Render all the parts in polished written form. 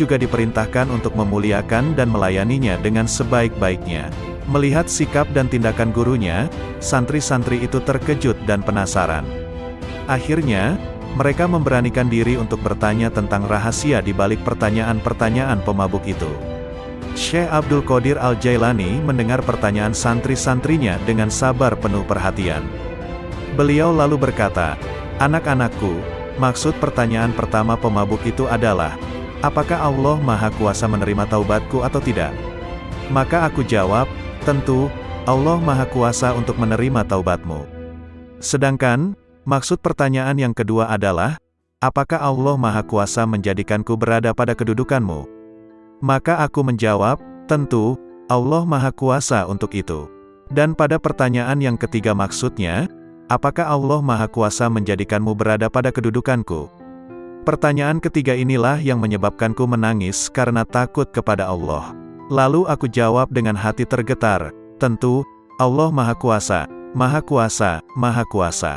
juga diperintahkan untuk memuliakan dan melayaninya dengan sebaik-baiknya. Melihat sikap dan tindakan gurunya, santri-santri itu terkejut dan penasaran. Akhirnya, mereka memberanikan diri untuk bertanya tentang rahasia di balik pertanyaan-pertanyaan pemabuk itu. Syekh Abdul Qadir Al-Jailani mendengar pertanyaan santri-santrinya dengan sabar penuh perhatian. Beliau lalu berkata, "Anak-anakku, maksud pertanyaan pertama pemabuk itu adalah, apakah Allah Maha Kuasa menerima taubatku atau tidak?" Maka aku jawab, "Tentu, Allah Maha Kuasa untuk menerima taubatmu." Sedangkan, maksud pertanyaan yang kedua adalah, apakah Allah Maha Kuasa menjadikanku berada pada kedudukanmu? Maka aku menjawab, tentu, Allah Maha Kuasa untuk itu. Dan pada pertanyaan yang ketiga maksudnya, apakah Allah Maha Kuasa menjadikanmu berada pada kedudukanku? Pertanyaan ketiga inilah yang menyebabkanku menangis karena takut kepada Allah. Lalu aku jawab dengan hati tergetar, tentu, Allah Maha Kuasa, Maha Kuasa, Maha Kuasa.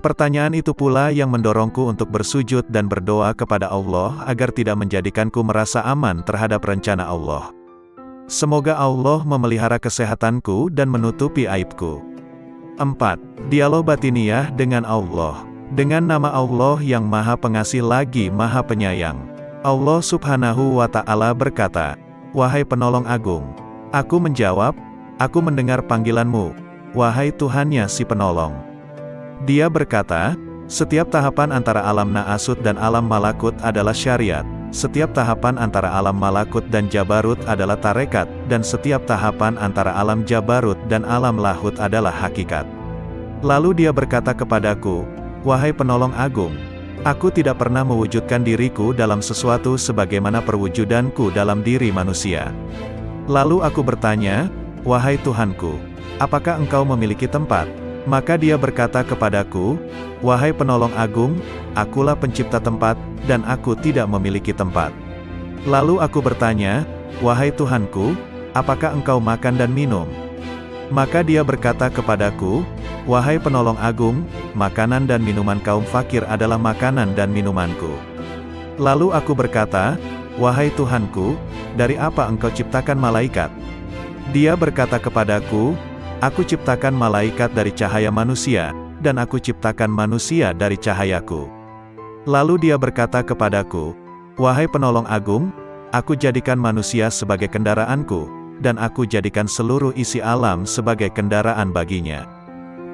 Pertanyaan itu pula yang mendorongku untuk bersujud dan berdoa kepada Allah agar tidak menjadikanku merasa aman terhadap rencana Allah. Semoga Allah memelihara kesehatanku dan menutupi aibku. 4. Dialog batiniah dengan Allah. Dengan nama Allah yang Maha Pengasih lagi Maha Penyayang. Allah Subhanahu wa Ta'ala berkata, "Wahai penolong agung." Aku menjawab, "Aku mendengar panggilanmu, wahai Tuhannya si penolong." Dia berkata, "Setiap tahapan antara alam Na'asut dan alam Malakut adalah syariat, setiap tahapan antara alam Malakut dan Jabarut adalah tarekat, dan setiap tahapan antara alam Jabarut dan alam Lahut adalah hakikat." Lalu dia berkata kepadaku, "Wahai penolong agung, aku tidak pernah mewujudkan diriku dalam sesuatu sebagaimana perwujudanku dalam diri manusia." Lalu aku bertanya, "Wahai Tuhanku, apakah engkau memiliki tempat?" Maka dia berkata kepadaku, "Wahai penolong agung, akulah pencipta tempat, dan aku tidak memiliki tempat." Lalu aku bertanya, "Wahai Tuhanku, apakah engkau makan dan minum?" Maka dia berkata kepadaku, "Wahai penolong agung, makanan dan minuman kaum fakir adalah makanan dan minumanku." Lalu aku berkata, "Wahai Tuhanku, dari apa engkau ciptakan malaikat?" Dia berkata kepadaku, "Aku ciptakan malaikat dari cahaya manusia, dan aku ciptakan manusia dari cahayaku." Lalu dia berkata kepadaku, "Wahai penolong agung, aku jadikan manusia sebagai kendaraanku, dan aku jadikan seluruh isi alam sebagai kendaraan baginya."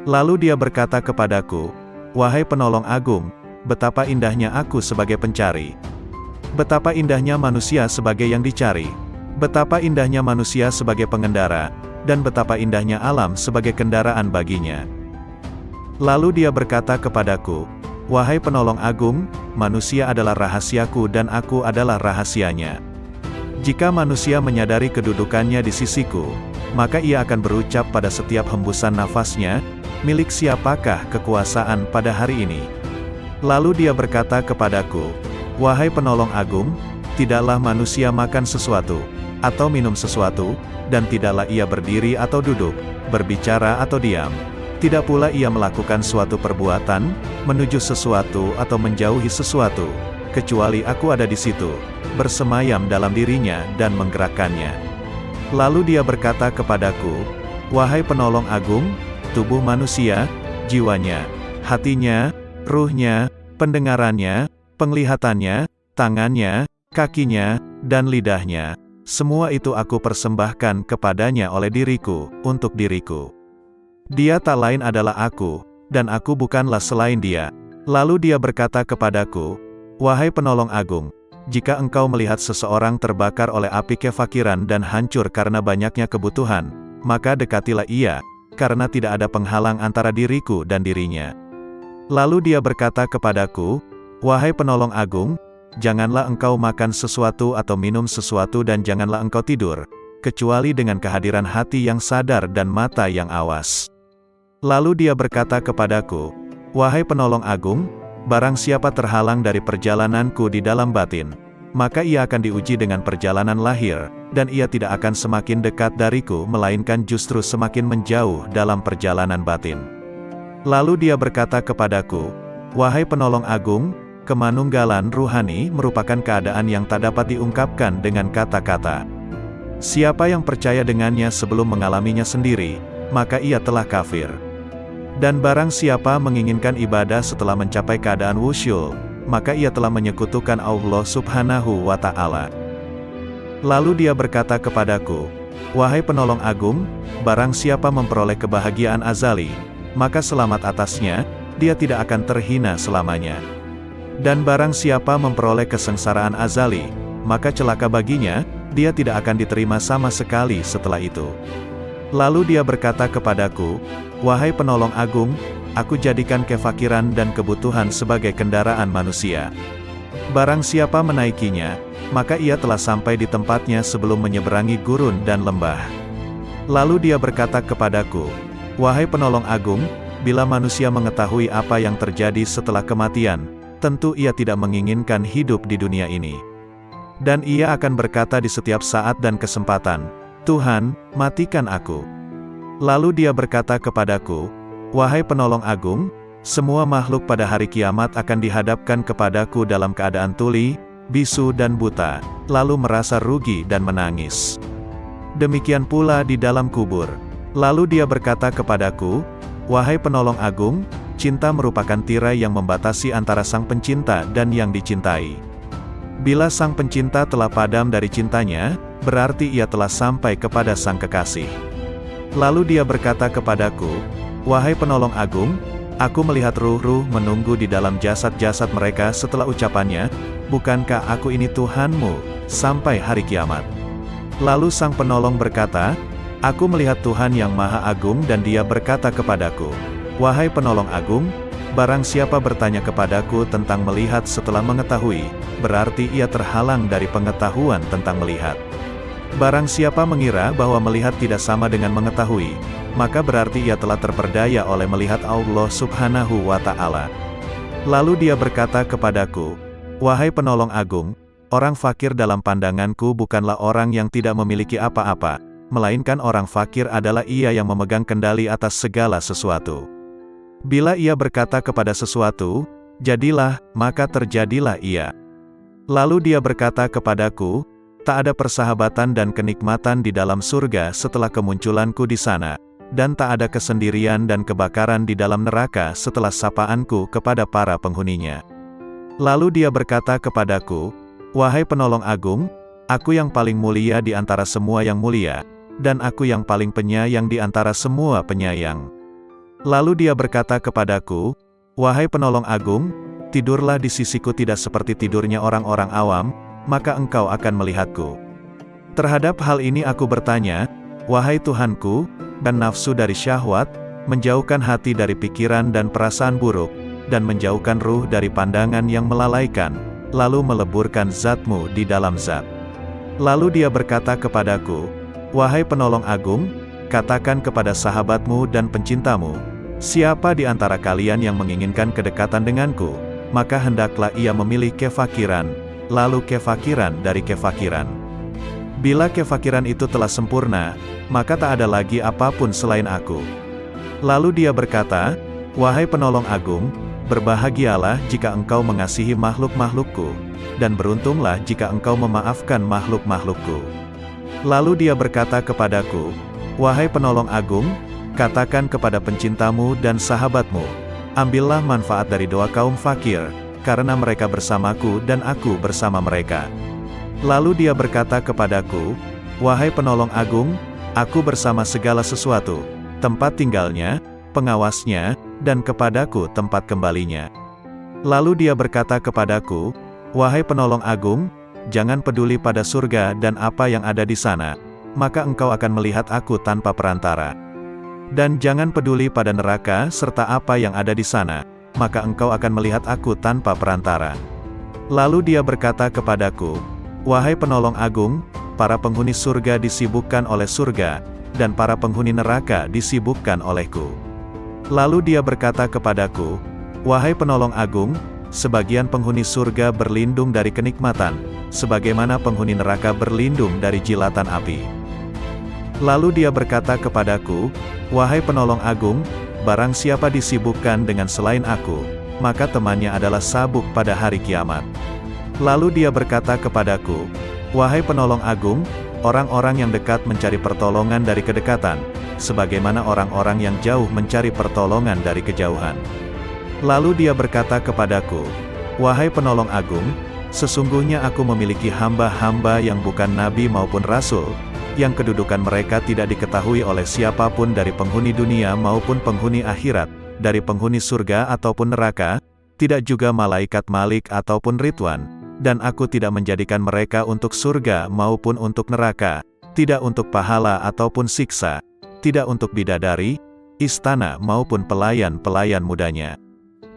Lalu dia berkata kepadaku, "Wahai penolong agung, betapa indahnya aku sebagai pencari. Betapa indahnya manusia sebagai yang dicari. Betapa indahnya manusia sebagai pengendara, dan betapa indahnya alam sebagai kendaraan baginya." Lalu dia berkata kepadaku, "Wahai penolong agung, manusia adalah rahasiaku dan aku adalah rahasianya. Jika manusia menyadari kedudukannya di sisiku, maka ia akan berucap pada setiap hembusan nafasnya, 'Milik siapakah kekuasaan pada hari ini?' Lalu dia berkata kepadaku, 'Wahai penolong agung, tidaklah manusia makan sesuatu, atau minum sesuatu, dan tidaklah ia berdiri atau duduk, berbicara atau diam. Tidak pula ia melakukan suatu perbuatan, menuju sesuatu atau menjauhi sesuatu, kecuali aku ada di situ, bersemayam dalam dirinya dan menggerakkannya.' Lalu dia berkata kepadaku, 'Wahai penolong agung, tubuh manusia, jiwanya, hatinya, ruhnya, pendengarannya, penglihatannya, tangannya, kakinya, dan lidahnya, semua itu aku persembahkan kepadanya oleh diriku, untuk diriku. Dia tak lain adalah aku, dan aku bukanlah selain dia.' Lalu dia berkata kepadaku, 'Wahai penolong agung, jika engkau melihat seseorang terbakar oleh api kefakiran dan hancur karena banyaknya kebutuhan, maka dekatilah ia, karena tidak ada penghalang antara diriku dan dirinya.' Lalu dia berkata kepadaku, 'Wahai penolong agung, janganlah engkau makan sesuatu atau minum sesuatu dan janganlah engkau tidur, kecuali dengan kehadiran hati yang sadar dan mata yang awas.' Lalu dia berkata kepadaku, 'Wahai penolong agung, barang siapa terhalang dari perjalananku di dalam batin, maka ia akan diuji dengan perjalanan lahir, dan ia tidak akan semakin dekat dariku melainkan justru semakin menjauh dalam perjalanan batin.' Lalu dia berkata kepadaku, 'Wahai penolong agung, kemanunggalan ruhani merupakan keadaan yang tak dapat diungkapkan dengan kata-kata. Siapa yang percaya dengannya sebelum mengalaminya sendiri, maka ia telah kafir. Dan barang siapa menginginkan ibadah setelah mencapai keadaan wusyul, maka ia telah menyekutukan Allah Subhanahu wa Ta'ala. Lalu dia berkata kepadaku, "Wahai penolong agung, barang siapa memperoleh kebahagiaan azali, maka selamat atasnya, dia tidak akan terhina selamanya. Dan barang siapa memperoleh kesengsaraan azali, maka celaka baginya, dia tidak akan diterima sama sekali setelah itu." Lalu dia berkata kepadaku, "Wahai penolong agung, aku jadikan kefakiran dan kebutuhan sebagai kendaraan manusia. Barang siapa menaikinya, maka ia telah sampai di tempatnya sebelum menyeberangi gurun dan lembah." Lalu dia berkata kepadaku, "Wahai penolong agung, bila manusia mengetahui apa yang terjadi setelah kematian, tentu ia tidak menginginkan hidup di dunia ini. Dan ia akan berkata di setiap saat dan kesempatan, 'Tuhan, matikan aku.' Lalu dia berkata kepadaku, 'Wahai penolong agung, semua makhluk pada hari kiamat akan dihadapkan kepadaku dalam keadaan tuli, bisu dan buta, lalu merasa rugi dan menangis. Demikian pula di dalam kubur.' Lalu dia berkata kepadaku, 'Wahai penolong agung, cinta merupakan tirai yang membatasi antara sang pencinta dan yang dicintai. Bila sang pencinta telah padam dari cintanya, berarti ia telah sampai kepada sang kekasih.' Lalu dia berkata kepadaku, 'Wahai penolong agung, aku melihat ruh-ruh menunggu di dalam jasad-jasad mereka setelah ucapannya, bukankah aku ini Tuhanmu, sampai hari kiamat?' Lalu sang penolong berkata, 'Aku melihat Tuhan yang Maha Agung dan dia berkata kepadaku, Wahai penolong agung, barang siapa bertanya kepadaku tentang melihat setelah mengetahui, berarti ia terhalang dari pengetahuan tentang melihat. Barang siapa mengira bahwa melihat tidak sama dengan mengetahui, maka berarti ia telah terperdaya oleh melihat Allah Subhanahu wa Ta'ala.' Lalu dia berkata kepadaku, 'Wahai penolong agung, orang fakir dalam pandanganku bukanlah orang yang tidak memiliki apa-apa, melainkan orang fakir adalah ia yang memegang kendali atas segala sesuatu. Bila ia berkata kepada sesuatu, jadilah, maka terjadilah ia. Lalu dia berkata kepadaku, tak ada persahabatan dan kenikmatan di dalam surga setelah kemunculanku di sana, dan tak ada kesendirian dan kebakaran di dalam neraka setelah sapaanku kepada para penghuninya. Lalu dia berkata kepadaku, Wahai penolong agung, aku yang paling mulia di antara semua yang mulia, dan aku yang paling penyayang di antara semua penyayang. Lalu dia berkata kepadaku, Wahai penolong agung, tidurlah di sisiku tidak seperti tidurnya orang-orang awam, maka engkau akan melihatku. Terhadap hal ini aku bertanya, Wahai Tuhanku, dan nafsu dari syahwat, menjauhkan hati dari pikiran dan perasaan buruk, dan menjauhkan ruh dari pandangan yang melalaikan, lalu meleburkan zatmu di dalam zat. Lalu dia berkata kepadaku, Wahai penolong agung, katakan kepada sahabatmu dan pencintamu, siapa di antara kalian yang menginginkan kedekatan denganku, maka hendaklah ia memilih kefakiran, lalu kefakiran dari kefakiran. Bila kefakiran itu telah sempurna, maka tak ada lagi apapun selain aku. Lalu dia berkata, Wahai penolong agung, berbahagialah jika engkau mengasihi makhluk-makhlukku, dan beruntunglah jika engkau memaafkan makhluk-makhlukku. Lalu dia berkata kepadaku, Wahai penolong agung, katakan kepada pencintamu dan sahabatmu, ambillah manfaat dari doa kaum fakir, karena mereka bersamaku dan aku bersama mereka. Lalu dia berkata kepadaku, Wahai penolong agung, aku bersama segala sesuatu, tempat tinggalnya, pengawasnya, dan kepadaku tempat kembalinya. Lalu dia berkata kepadaku, Wahai penolong agung, jangan peduli pada surga dan apa yang ada di sana, maka engkau akan melihat aku tanpa perantara. Dan jangan peduli pada neraka serta apa yang ada di sana, maka engkau akan melihat aku tanpa perantara. Lalu dia berkata kepadaku, Wahai penolong agung, para penghuni surga disibukkan oleh surga, dan para penghuni neraka disibukkan olehku. Lalu dia berkata kepadaku, Wahai penolong agung, sebagian penghuni surga berlindung dari kenikmatan, sebagaimana penghuni neraka berlindung dari jilatan api. Lalu dia berkata kepadaku, Wahai penolong agung, barang siapa disibukkan dengan selain aku, maka temannya adalah sabuk pada hari kiamat. Lalu dia berkata kepadaku, "Wahai penolong agung, orang-orang yang dekat mencari pertolongan dari kedekatan, sebagaimana orang-orang yang jauh mencari pertolongan dari kejauhan." Lalu dia berkata kepadaku, "Wahai penolong agung, sesungguhnya aku memiliki hamba-hamba yang bukan nabi maupun rasul, yang kedudukan mereka tidak diketahui oleh siapapun dari penghuni dunia maupun penghuni akhirat, dari penghuni surga ataupun neraka, tidak juga malaikat Malik ataupun Ridwan, dan aku tidak menjadikan mereka untuk surga maupun untuk neraka, tidak untuk pahala ataupun siksa, tidak untuk bidadari, istana maupun pelayan-pelayan mudanya.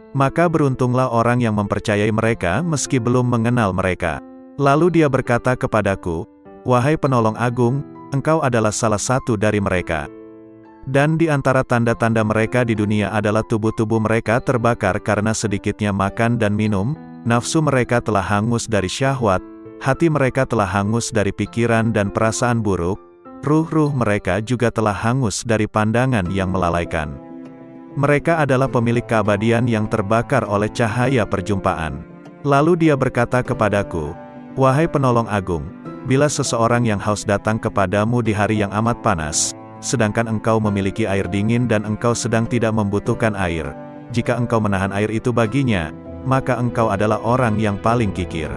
Maka beruntunglah orang yang mempercayai mereka meski belum mengenal mereka." Lalu dia berkata kepadaku, "Wahai penolong agung, engkau adalah salah satu dari mereka. Dan di antara tanda-tanda mereka di dunia adalah tubuh-tubuh mereka terbakar karena sedikitnya makan dan minum, nafsu mereka telah hangus dari syahwat, hati mereka telah hangus dari pikiran dan perasaan buruk, ruh-ruh mereka juga telah hangus dari pandangan yang melalaikan. Mereka adalah pemilik keabadian yang terbakar oleh cahaya perjumpaan." Lalu dia berkata kepadaku, "Wahai penolong agung, bila seseorang yang haus datang kepadamu di hari yang amat panas, sedangkan engkau memiliki air dingin dan engkau sedang tidak membutuhkan air, jika engkau menahan air itu baginya, maka engkau adalah orang yang paling kikir.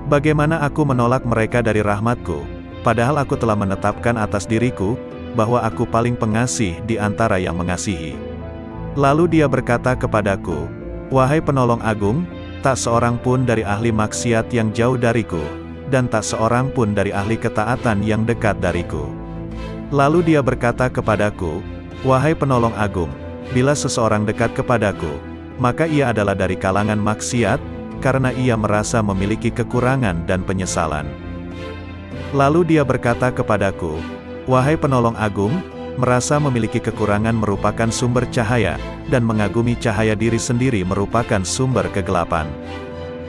Bagaimana aku menolak mereka dari rahmatku, padahal aku telah menetapkan atas diriku, bahwa aku paling pengasih di antara yang mengasihi." Lalu dia berkata kepadaku, "Wahai penolong agung, tak seorang pun dari ahli maksiat yang jauh dariku, dan tak seorang pun dari ahli ketaatan yang dekat dariku." Lalu dia berkata kepadaku, "Wahai penolong agung, bila seseorang dekat kepadaku, maka ia adalah dari kalangan maksiat, karena ia merasa memiliki kekurangan dan penyesalan." Lalu dia berkata kepadaku, "Wahai penolong agung, merasa memiliki kekurangan merupakan sumber cahaya, dan mengagumi cahaya diri sendiri merupakan sumber kegelapan."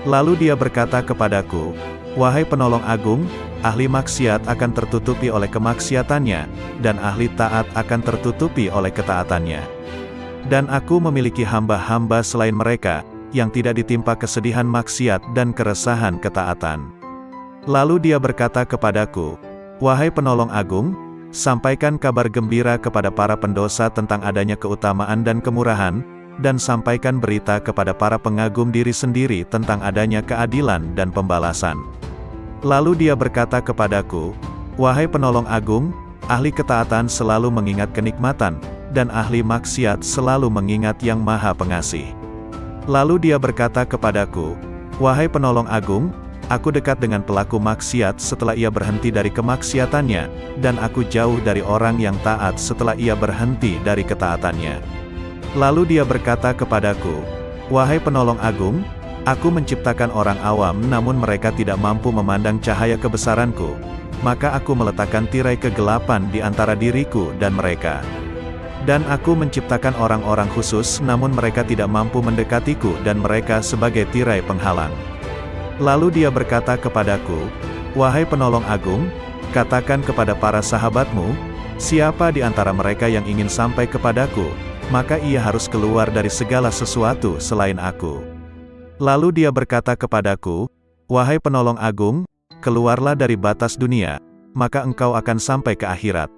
Lalu dia berkata kepadaku, "Wahai penolong agung, ahli maksiat akan tertutupi oleh kemaksiatannya, dan ahli taat akan tertutupi oleh ketaatannya. Dan aku memiliki hamba-hamba selain mereka, yang tidak ditimpa kesedihan maksiat dan keresahan ketaatan." Lalu dia berkata kepadaku, "Wahai penolong agung, sampaikan kabar gembira kepada para pendosa tentang adanya keutamaan dan kemurahan, dan sampaikan berita kepada para pengagum diri sendiri tentang adanya keadilan dan pembalasan." Lalu dia berkata kepadaku, "Wahai penolong agung, ahli ketaatan selalu mengingat kenikmatan, dan ahli maksiat selalu mengingat yang maha pengasih." Lalu dia berkata kepadaku, "Wahai penolong agung, aku dekat dengan pelaku maksiat setelah ia berhenti dari kemaksiatannya, dan aku jauh dari orang yang taat setelah ia berhenti dari ketaatannya." Lalu dia berkata kepadaku, "Wahai penolong agung, aku menciptakan orang awam namun mereka tidak mampu memandang cahaya kebesaranku, maka aku meletakkan tirai kegelapan di antara diriku dan mereka. Dan aku menciptakan orang-orang khusus namun mereka tidak mampu mendekatiku dan mereka sebagai tirai penghalang." Lalu dia berkata kepadaku, "Wahai penolong agung, katakan kepada para sahabatmu, siapa di antara mereka yang ingin sampai kepadaku, maka ia harus keluar dari segala sesuatu selain aku." Lalu dia berkata kepadaku, "Wahai penolong agung, keluarlah dari batas dunia, maka engkau akan sampai ke akhirat.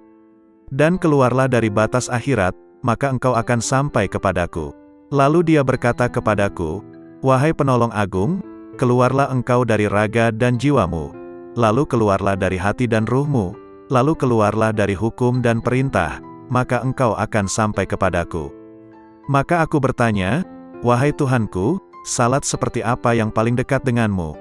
Dan keluarlah dari batas akhirat, maka engkau akan sampai kepadaku." Lalu dia berkata kepadaku, "Wahai penolong agung, keluarlah engkau dari raga dan jiwamu, lalu keluarlah dari hati dan ruhmu, lalu keluarlah dari hukum dan perintah, maka engkau akan sampai kepadaku." Maka aku bertanya, "Wahai Tuhanku, salat seperti apa yang paling dekat denganmu?"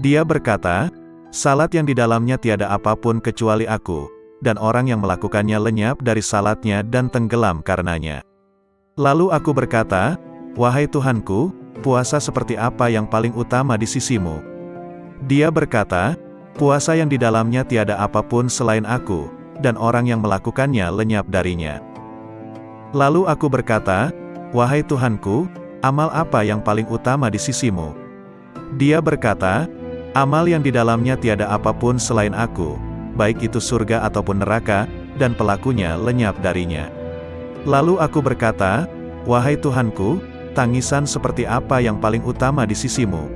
Dia berkata, "Salat yang di dalamnya tiada apapun kecuali aku, dan orang yang melakukannya lenyap dari salatnya dan tenggelam karenanya." Lalu aku berkata, "Wahai Tuhanku, puasa seperti apa yang paling utama di sisimu?" Dia berkata, "Puasa yang di dalamnya tiada apapun selain aku, dan orang yang melakukannya lenyap darinya." Lalu aku berkata, "Wahai Tuhanku, amal apa yang paling utama di sisimu?" Dia berkata, "Amal yang di dalamnya tiada apapun selain aku, baik itu surga ataupun neraka, dan pelakunya lenyap darinya." Lalu aku berkata, "Wahai Tuhanku, tangisan seperti apa yang paling utama di sisimu?"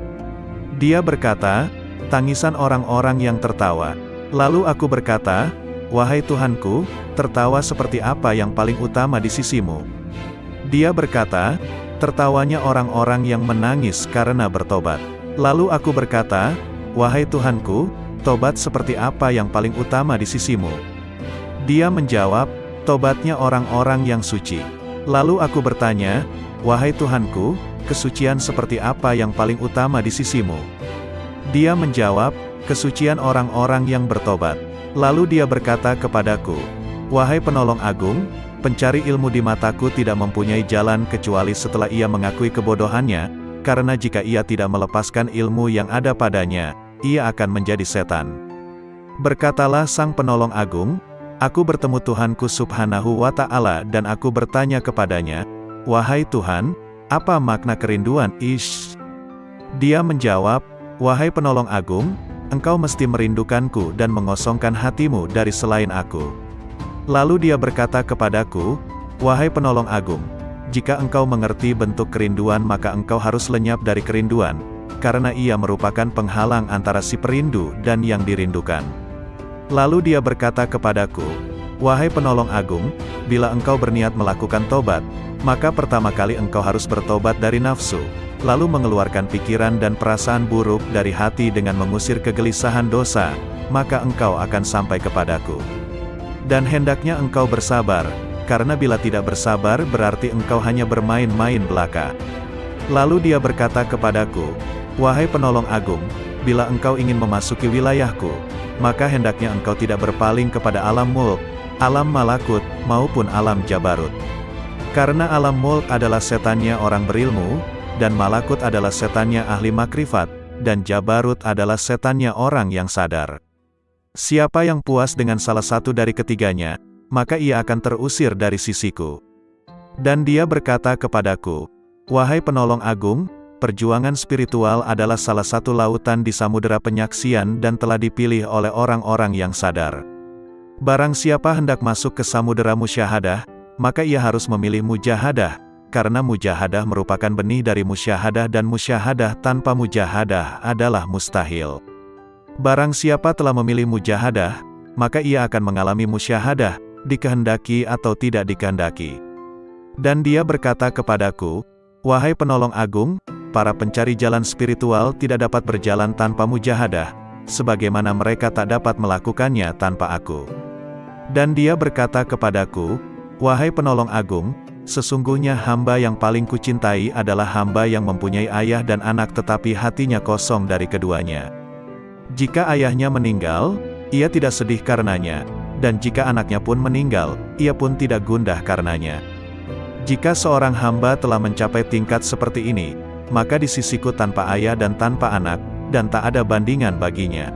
Dia berkata, "Tangisan orang-orang yang tertawa." Lalu aku berkata, "Wahai Tuhanku, tertawa seperti apa yang paling utama di sisimu?" Dia berkata, "Tertawanya orang-orang yang menangis karena bertobat." Lalu aku berkata, "Wahai Tuhanku, tobat seperti apa yang paling utama di sisimu?" Dia menjawab, "Tobatnya orang-orang yang suci." Lalu aku bertanya, "Wahai Tuhanku, kesucian seperti apa yang paling utama di sisimu?" Dia menjawab, "Kesucian orang-orang yang bertobat." Lalu dia berkata kepadaku, "Wahai penolong agung, pencari ilmu di mataku tidak mempunyai jalan kecuali setelah ia mengakui kebodohannya, karena jika ia tidak melepaskan ilmu yang ada padanya, ia akan menjadi setan." Berkatalah Sang Penolong Agung, "Aku bertemu Tuhanku Subhanahu wa Ta'ala dan aku bertanya kepadanya, 'Wahai Tuhan, apa makna kerinduan?' Ish." Dia menjawab, "Wahai Penolong Agung, engkau mesti merindukanku dan mengosongkan hatimu dari selain aku." Lalu dia berkata kepadaku, "Wahai Penolong Agung, jika engkau mengerti bentuk kerinduan maka engkau harus lenyap dari kerinduan, karena ia merupakan penghalang antara si perindu dan yang dirindukan." Lalu dia berkata kepadaku, "Wahai Penolong Agung, bila engkau berniat melakukan tobat, maka pertama kali engkau harus bertobat dari nafsu, lalu mengeluarkan pikiran dan perasaan buruk dari hati dengan mengusir kegelisahan dosa, maka engkau akan sampai kepadaku. Dan hendaknya engkau bersabar, karena bila tidak bersabar berarti engkau hanya bermain-main belaka." Lalu dia berkata kepadaku, "Wahai Penolong Agung, bila engkau ingin memasuki wilayahku, maka hendaknya engkau tidak berpaling kepada alam mulk, alam malakut, maupun alam jabarut. Karena alam mulk adalah setannya orang berilmu, dan malakut adalah setannya ahli makrifat, dan jabarut adalah setannya orang yang sadar. Siapa yang puas dengan salah satu dari ketiganya, maka ia akan terusir dari sisiku." Dan dia berkata kepadaku, "Wahai Penolong Agung, perjuangan spiritual adalah salah satu lautan di samudera penyaksian dan telah dipilih oleh orang-orang yang sadar. Barang siapa hendak masuk ke samudera musyahadah, maka ia harus memilih mujahadah, karena mujahadah merupakan benih dari musyahadah dan musyahadah tanpa mujahadah adalah mustahil. Barang siapa telah memilih mujahadah, maka ia akan mengalami musyahadah, dikehendaki atau tidak dikehendaki." Dan dia berkata kepadaku, "Wahai Penolong Agung, para pencari jalan spiritual tidak dapat berjalan tanpa mujahadah, sebagaimana mereka tak dapat melakukannya tanpa aku." Dan dia berkata kepadaku, "Wahai Penolong Agung, sesungguhnya hamba yang paling kucintai adalah hamba yang mempunyai ayah dan anak tetapi hatinya kosong dari keduanya. Jika ayahnya meninggal, ia tidak sedih karenanya, dan jika anaknya pun meninggal, ia pun tidak gundah karenanya. Jika seorang hamba telah mencapai tingkat seperti ini, maka di sisiku tanpa ayah dan tanpa anak, dan tak ada bandingan baginya."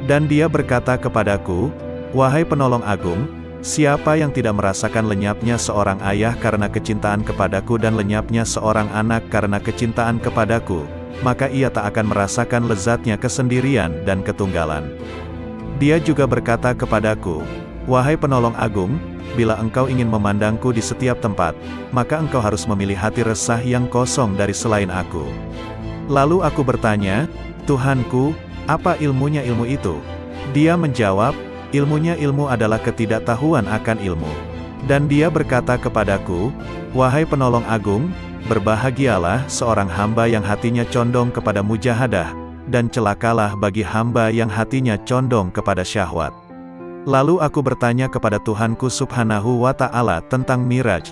Dan dia berkata kepadaku, "Wahai Penolong Agung, siapa yang tidak merasakan lenyapnya seorang ayah karena kecintaan kepadaku dan lenyapnya seorang anak karena kecintaan kepadaku, maka ia tak akan merasakan lezatnya kesendirian dan ketunggalan." Dia juga berkata kepadaku, "Wahai Penolong Agung, bila engkau ingin memandangku di setiap tempat, maka engkau harus memilih hati resah yang kosong dari selain aku." Lalu aku bertanya, "Tuhanku, apa ilmunya ilmu itu?" Dia menjawab, "Ilmunya ilmu adalah ketidaktahuan akan ilmu." Dan dia berkata kepadaku, "Wahai Penolong Agung, berbahagialah seorang hamba yang hatinya condong kepada mujahadah, dan celakalah bagi hamba yang hatinya condong kepada syahwat." Lalu aku bertanya kepada Tuhanku Subhanahu wa Ta'ala tentang Miraj.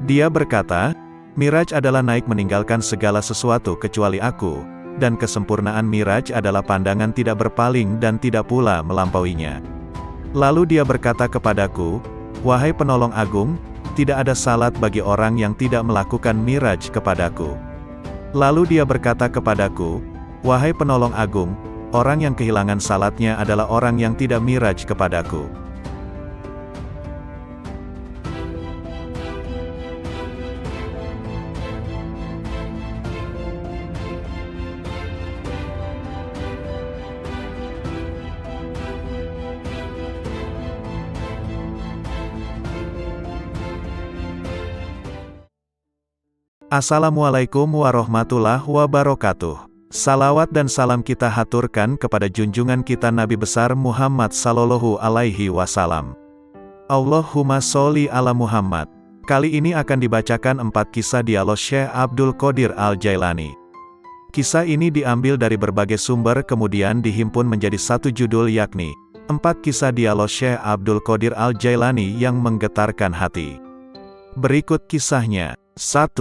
Dia berkata, "Miraj adalah naik meninggalkan segala sesuatu kecuali aku, dan kesempurnaan Miraj adalah pandangan tidak berpaling dan tidak pula melampauinya." Lalu dia berkata kepadaku, "Wahai Penolong Agung, tidak ada salat bagi orang yang tidak melakukan Miraj kepadaku." Lalu dia berkata kepadaku, "Wahai Penolong Agung, orang yang kehilangan salatnya adalah orang yang tidak Miraj kepadaku." Assalamualaikum warahmatullahi wabarakatuh. Salawat dan salam kita haturkan kepada junjungan kita Nabi besar Muhammad sallallahu alaihi wasallam. Allahumma sholli ala Muhammad. Kali ini akan dibacakan 4 kisah dialog Syekh Abdul Qadir Al-Jailani. Kisah ini diambil dari berbagai sumber kemudian dihimpun menjadi satu judul yakni 4 kisah dialog Syekh Abdul Qadir Al-Jailani yang menggetarkan hati. Berikut kisahnya. 1.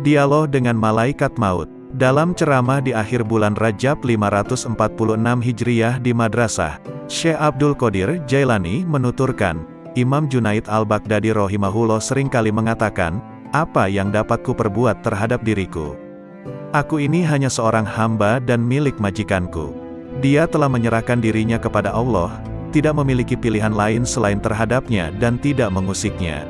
Dialog dengan Malaikat Maut. Dalam ceramah di akhir bulan Rajab 546 Hijriyah di Madrasah, Syekh Abdul Qadir Jailani menuturkan, Imam Junaid Al-Baghdadi rahimahullah seringkali mengatakan, apa yang dapat kuperbuat terhadap diriku? Aku ini hanya seorang hamba dan milik majikanku. Dia telah menyerahkan dirinya kepada Allah, tidak memiliki pilihan lain selain terhadapnya dan tidak mengusiknya.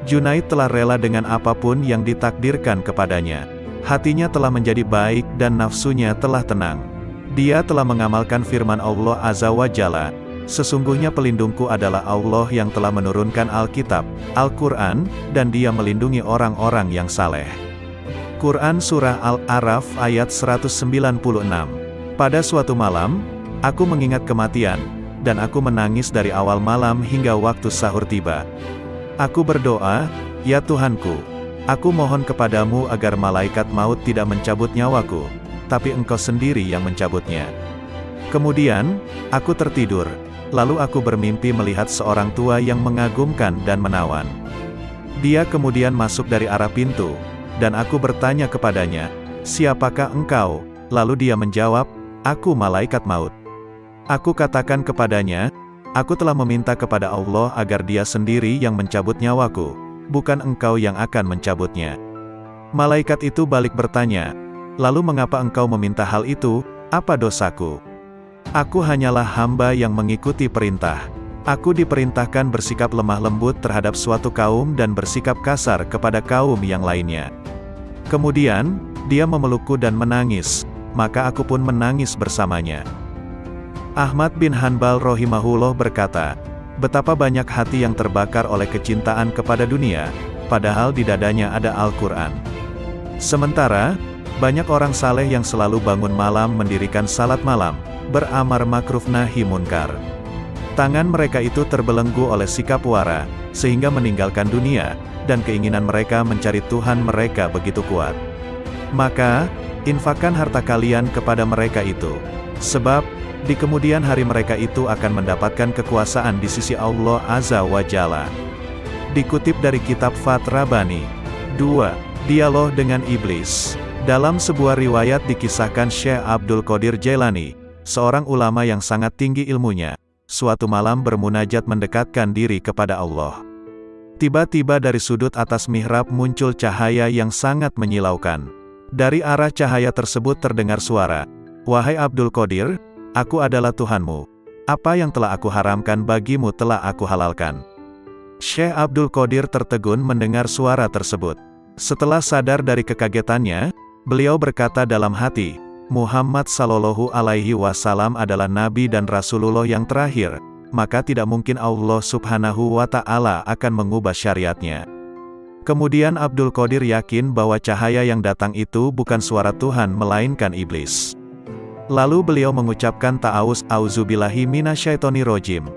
Junaid telah rela dengan apapun yang ditakdirkan kepadanya. Hatinya telah menjadi baik dan nafsunya telah tenang. Dia telah mengamalkan firman Allah Azza wa Jalla, sesungguhnya pelindungku adalah Allah yang telah menurunkan Alkitab, Al-Quran, dan dia melindungi orang-orang yang saleh. Quran Surah Al-A'raf ayat 196. Pada suatu malam, aku mengingat kematian, dan aku menangis dari awal malam hingga waktu sahur tiba. Aku berdoa, ya Tuhanku, aku mohon kepadamu agar malaikat maut tidak mencabut nyawaku, tapi Engkau sendiri yang mencabutnya. Kemudian, aku tertidur, lalu aku bermimpi melihat seorang tua yang mengagumkan dan menawan. Dia kemudian masuk dari arah pintu, dan aku bertanya kepadanya, siapakah engkau? Lalu dia menjawab, aku malaikat maut. Aku katakan kepadanya, aku telah meminta kepada Allah agar dia sendiri yang mencabut nyawaku, bukan engkau yang akan mencabutnya. Malaikat itu balik bertanya, lalu mengapa engkau meminta hal itu, apa dosaku? Aku hanyalah hamba yang mengikuti perintah. Aku diperintahkan bersikap lemah lembut terhadap suatu kaum dan bersikap kasar kepada kaum yang lainnya. Kemudian, dia memelukku dan menangis, maka aku pun menangis bersamanya. Ahmad bin Hanbal rahimahullah berkata, betapa banyak hati yang terbakar oleh kecintaan kepada dunia, padahal di dadanya ada Al-Quran. Sementara, banyak orang saleh yang selalu bangun malam mendirikan salat malam, beramar makruf nahi munkar. Tangan mereka itu terbelenggu oleh sikap wara, sehingga meninggalkan dunia, dan keinginan mereka mencari Tuhan mereka begitu kuat. Maka, infakkan harta kalian kepada mereka itu. Sebab, di kemudian hari mereka itu akan mendapatkan kekuasaan di sisi Allah Azza wa Jalla. Dikutip dari kitab Fath Rabbani. 2. Dialog dengan Iblis. Dalam sebuah riwayat dikisahkan Syekh Abdul Qadir Jailani, seorang ulama yang sangat tinggi ilmunya, suatu malam bermunajat mendekatkan diri kepada Allah. Tiba-tiba dari sudut atas mihrab muncul cahaya yang sangat menyilaukan. Dari arah cahaya tersebut terdengar suara, wahai Abdul Qadir, aku adalah Tuhanmu. Apa yang telah aku haramkan bagimu telah aku halalkan. Syekh Abdul Qadir tertegun mendengar suara tersebut. Setelah sadar dari kekagetannya, beliau berkata dalam hati, Muhammad sallallahu alaihi wasallam adalah Nabi dan Rasulullah yang terakhir, maka tidak mungkin Allah subhanahu wa ta'ala akan mengubah syariatnya. Kemudian Abdul Qadir yakin bahwa cahaya yang datang itu bukan suara Tuhan melainkan iblis. Lalu beliau mengucapkan ta'awuz auzubillahi minasyaitonirrajim.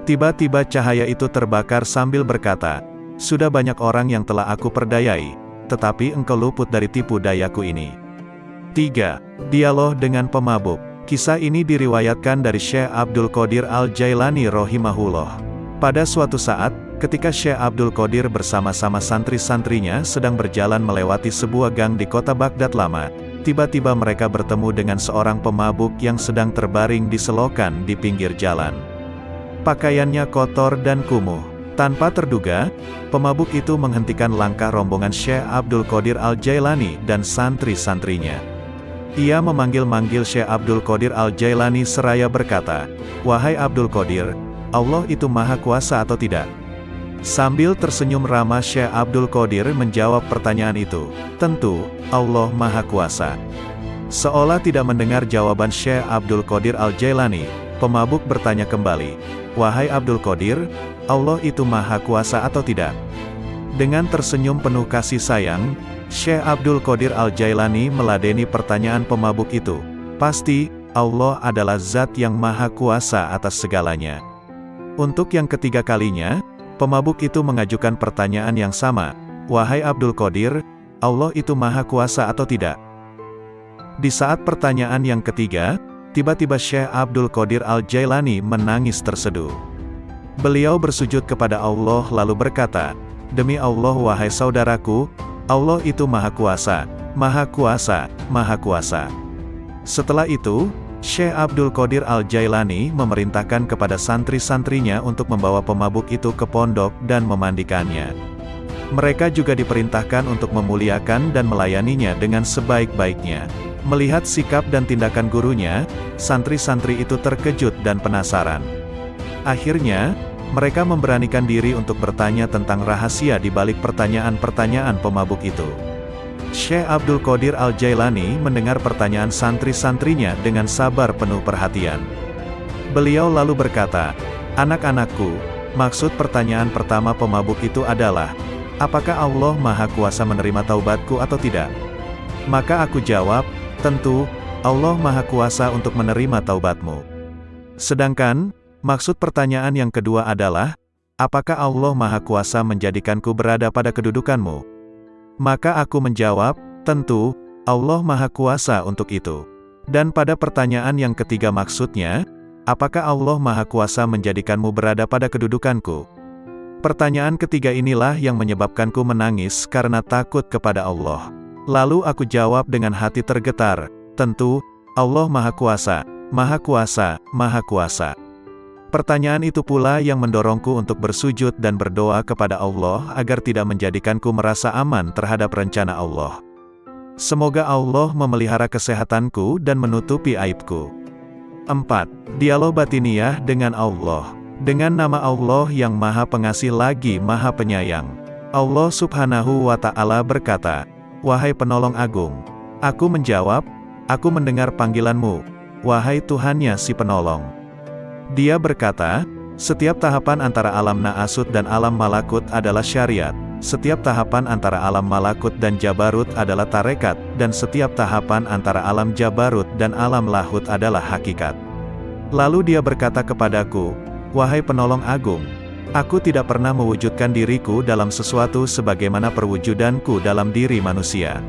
Tiba-tiba cahaya itu terbakar sambil berkata, sudah banyak orang yang telah aku perdayai, tetapi engkau luput dari tipu dayaku ini. 3. Dialog dengan pemabuk. Kisah ini diriwayatkan dari Syekh Abdul Qadir Al-Jailani rahimahullah. Pada suatu saat, ketika Syekh Abdul Qadir bersama-sama santri-santrinya sedang berjalan melewati sebuah gang di kota Baghdad lama, tiba-tiba mereka bertemu dengan seorang pemabuk yang sedang terbaring di selokan di pinggir jalan. Pakaiannya kotor dan kumuh. Tanpa terduga, pemabuk itu menghentikan langkah rombongan Syekh Abdul Qadir Al-Jailani dan santri-santrinya. Ia memanggil-manggil Syekh Abdul Qadir Al-Jailani seraya berkata, wahai Abdul Qadir, Allah itu maha kuasa atau tidak? Sambil tersenyum ramah Syekh Abdul Qadir menjawab pertanyaan itu, tentu, Allah Maha Kuasa. Seolah tidak mendengar jawaban Syekh Abdul Qadir Al-Jailani, pemabuk bertanya kembali, wahai Abdul Qadir, Allah itu Maha Kuasa atau tidak? Dengan tersenyum penuh kasih sayang, Syekh Abdul Qadir Al-Jailani meladeni pertanyaan pemabuk itu. Pasti, Allah adalah zat yang maha kuasa atas segalanya. Untuk yang ketiga kalinya, pemabuk itu mengajukan pertanyaan yang sama. Wahai Abdul Qadir, Allah itu maha kuasa atau tidak? Di saat pertanyaan yang ketiga, tiba-tiba Syekh Abdul Qadir Al-Jailani menangis terseduh. Beliau bersujud kepada Allah lalu berkata, "Demi Allah wahai saudaraku, Allah itu maha kuasa, maha kuasa, maha kuasa." Setelah itu, Syekh Abdul Qadir Al-Jailani memerintahkan kepada santri-santrinya untuk membawa pemabuk itu ke pondok dan memandikannya. Mereka juga diperintahkan untuk memuliakan dan melayaninya dengan sebaik-baiknya. Melihat sikap dan tindakan gurunya, santri-santri itu terkejut dan penasaran. Akhirnya, mereka memberanikan diri untuk bertanya tentang rahasia di balik pertanyaan-pertanyaan pemabuk itu. Syekh Abdul Qadir Al-Jailani mendengar pertanyaan santri-santrinya dengan sabar penuh perhatian. Beliau lalu berkata, "Anak-anakku, maksud pertanyaan pertama pemabuk itu adalah, apakah Allah maha kuasa menerima taubatku atau tidak?" Maka aku jawab, "Tentu, Allah maha kuasa untuk menerima taubatmu." Sedangkan, maksud pertanyaan yang kedua adalah, apakah Allah maha kuasa menjadikanku berada pada kedudukanmu? Maka aku menjawab, tentu, Allah maha kuasa untuk itu. Dan pada pertanyaan yang ketiga maksudnya, apakah Allah maha kuasa menjadikanmu berada pada kedudukanku? Pertanyaan ketiga inilah yang menyebabkanku menangis karena takut kepada Allah. Lalu aku jawab dengan hati tergetar, tentu, Allah maha kuasa, maha kuasa, maha kuasa. Pertanyaan itu pula yang mendorongku untuk bersujud dan berdoa kepada Allah agar tidak menjadikanku merasa aman terhadap rencana Allah. Semoga Allah memelihara kesehatanku dan menutupi aibku. 4. Dialog batiniah dengan Allah. Dengan nama Allah yang maha pengasih lagi maha penyayang. Allah subhanahu wa ta'ala berkata, "Wahai penolong agung." Aku menjawab, "Aku mendengar panggilanmu, wahai Tuhannya si penolong." Dia berkata, "Setiap tahapan antara alam Na'asut dan alam Malakut adalah syariat, setiap tahapan antara alam Malakut dan Jabarut adalah tarekat, dan setiap tahapan antara alam Jabarut dan alam Lahut adalah hakikat." Lalu dia berkata kepadaku, "Wahai penolong agung, aku tidak pernah mewujudkan diriku dalam sesuatu sebagaimana perwujudanku dalam diri manusia."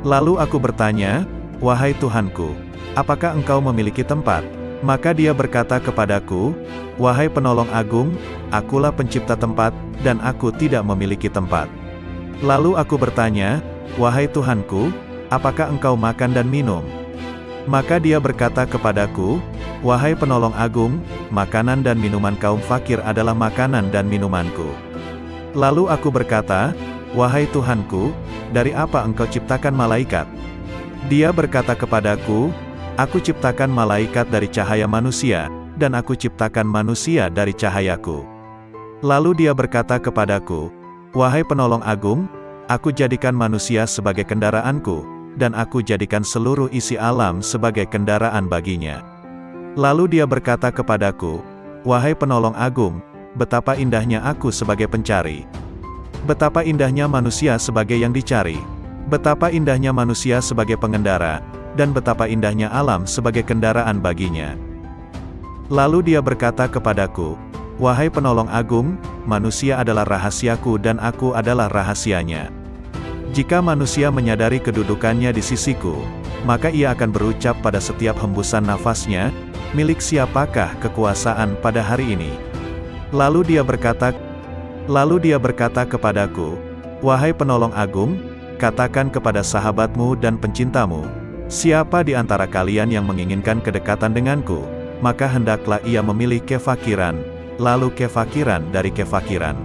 Lalu aku bertanya, "Wahai Tuhanku, apakah engkau memiliki tempat?" Maka dia berkata kepadaku, "Wahai penolong agung, akulah pencipta tempat, dan aku tidak memiliki tempat." Lalu aku bertanya, "Wahai Tuhanku, apakah engkau makan dan minum?" Maka dia berkata kepadaku, "Wahai penolong agung, makanan dan minuman kaum fakir adalah makanan dan minumanku." Lalu aku berkata, "Wahai Tuhanku, dari apa engkau ciptakan malaikat?" Dia berkata kepadaku, "Aku ciptakan malaikat dari cahaya manusia, dan aku ciptakan manusia dari cahayaku." Lalu dia berkata kepadaku, "Wahai penolong agung, aku jadikan manusia sebagai kendaraanku, dan aku jadikan seluruh isi alam sebagai kendaraan baginya." Lalu dia berkata kepadaku, "Wahai penolong agung, betapa indahnya aku sebagai pencari. Betapa indahnya manusia sebagai yang dicari. Betapa indahnya manusia sebagai pengendara, dan betapa indahnya alam sebagai kendaraan baginya." Lalu dia berkata kepadaku, "Wahai penolong agung, manusia adalah rahasiaku dan aku adalah rahasianya. Jika manusia menyadari kedudukannya di sisiku, maka ia akan berucap pada setiap hembusan nafasnya, 'Milik siapakah kekuasaan pada hari ini?' Lalu dia berkata kepadaku, 'Wahai penolong agung, katakan kepada sahabatmu dan pencintamu, siapa di antara kalian yang menginginkan kedekatan denganku, maka hendaklah ia memilih kefakiran, lalu kefakiran dari kefakiran.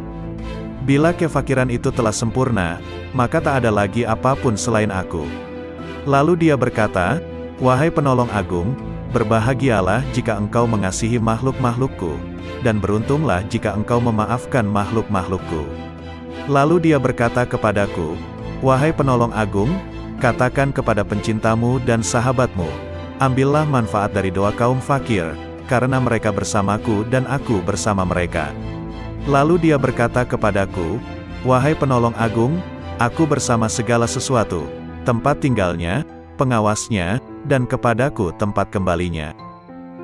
Bila kefakiran itu telah sempurna, maka tak ada lagi apapun selain aku.' Lalu dia berkata, 'Wahai penolong agung, berbahagialah jika engkau mengasihi makhluk-makhlukku, dan beruntunglah jika engkau memaafkan makhluk-makhlukku.' Lalu dia berkata kepadaku, 'Wahai penolong agung, katakan kepada pencintamu dan sahabatmu, ambillah manfaat dari doa kaum fakir, karena mereka bersamaku dan aku bersama mereka.' Lalu dia berkata kepadaku, Wahai penolong agung, aku bersama segala sesuatu, tempat tinggalnya, pengawasnya, dan kepadaku tempat kembalinya.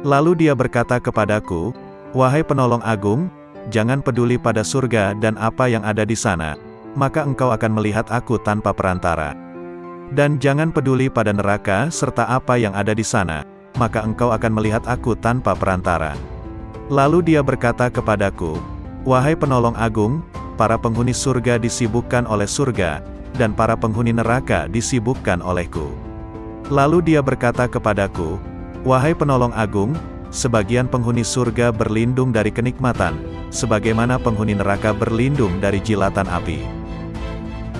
Lalu dia berkata kepadaku, wahai penolong agung, jangan peduli pada surga dan apa yang ada di sana, maka engkau akan melihat aku tanpa perantara. Dan jangan peduli pada neraka serta apa yang ada di sana, maka engkau akan melihat aku tanpa perantara. Lalu dia berkata kepadaku, wahai penolong agung, para penghuni surga disibukkan oleh surga, dan para penghuni neraka disibukkan olehku. Lalu dia berkata kepadaku, wahai penolong agung, sebagian penghuni surga berlindung dari kenikmatan, sebagaimana penghuni neraka berlindung dari jilatan api.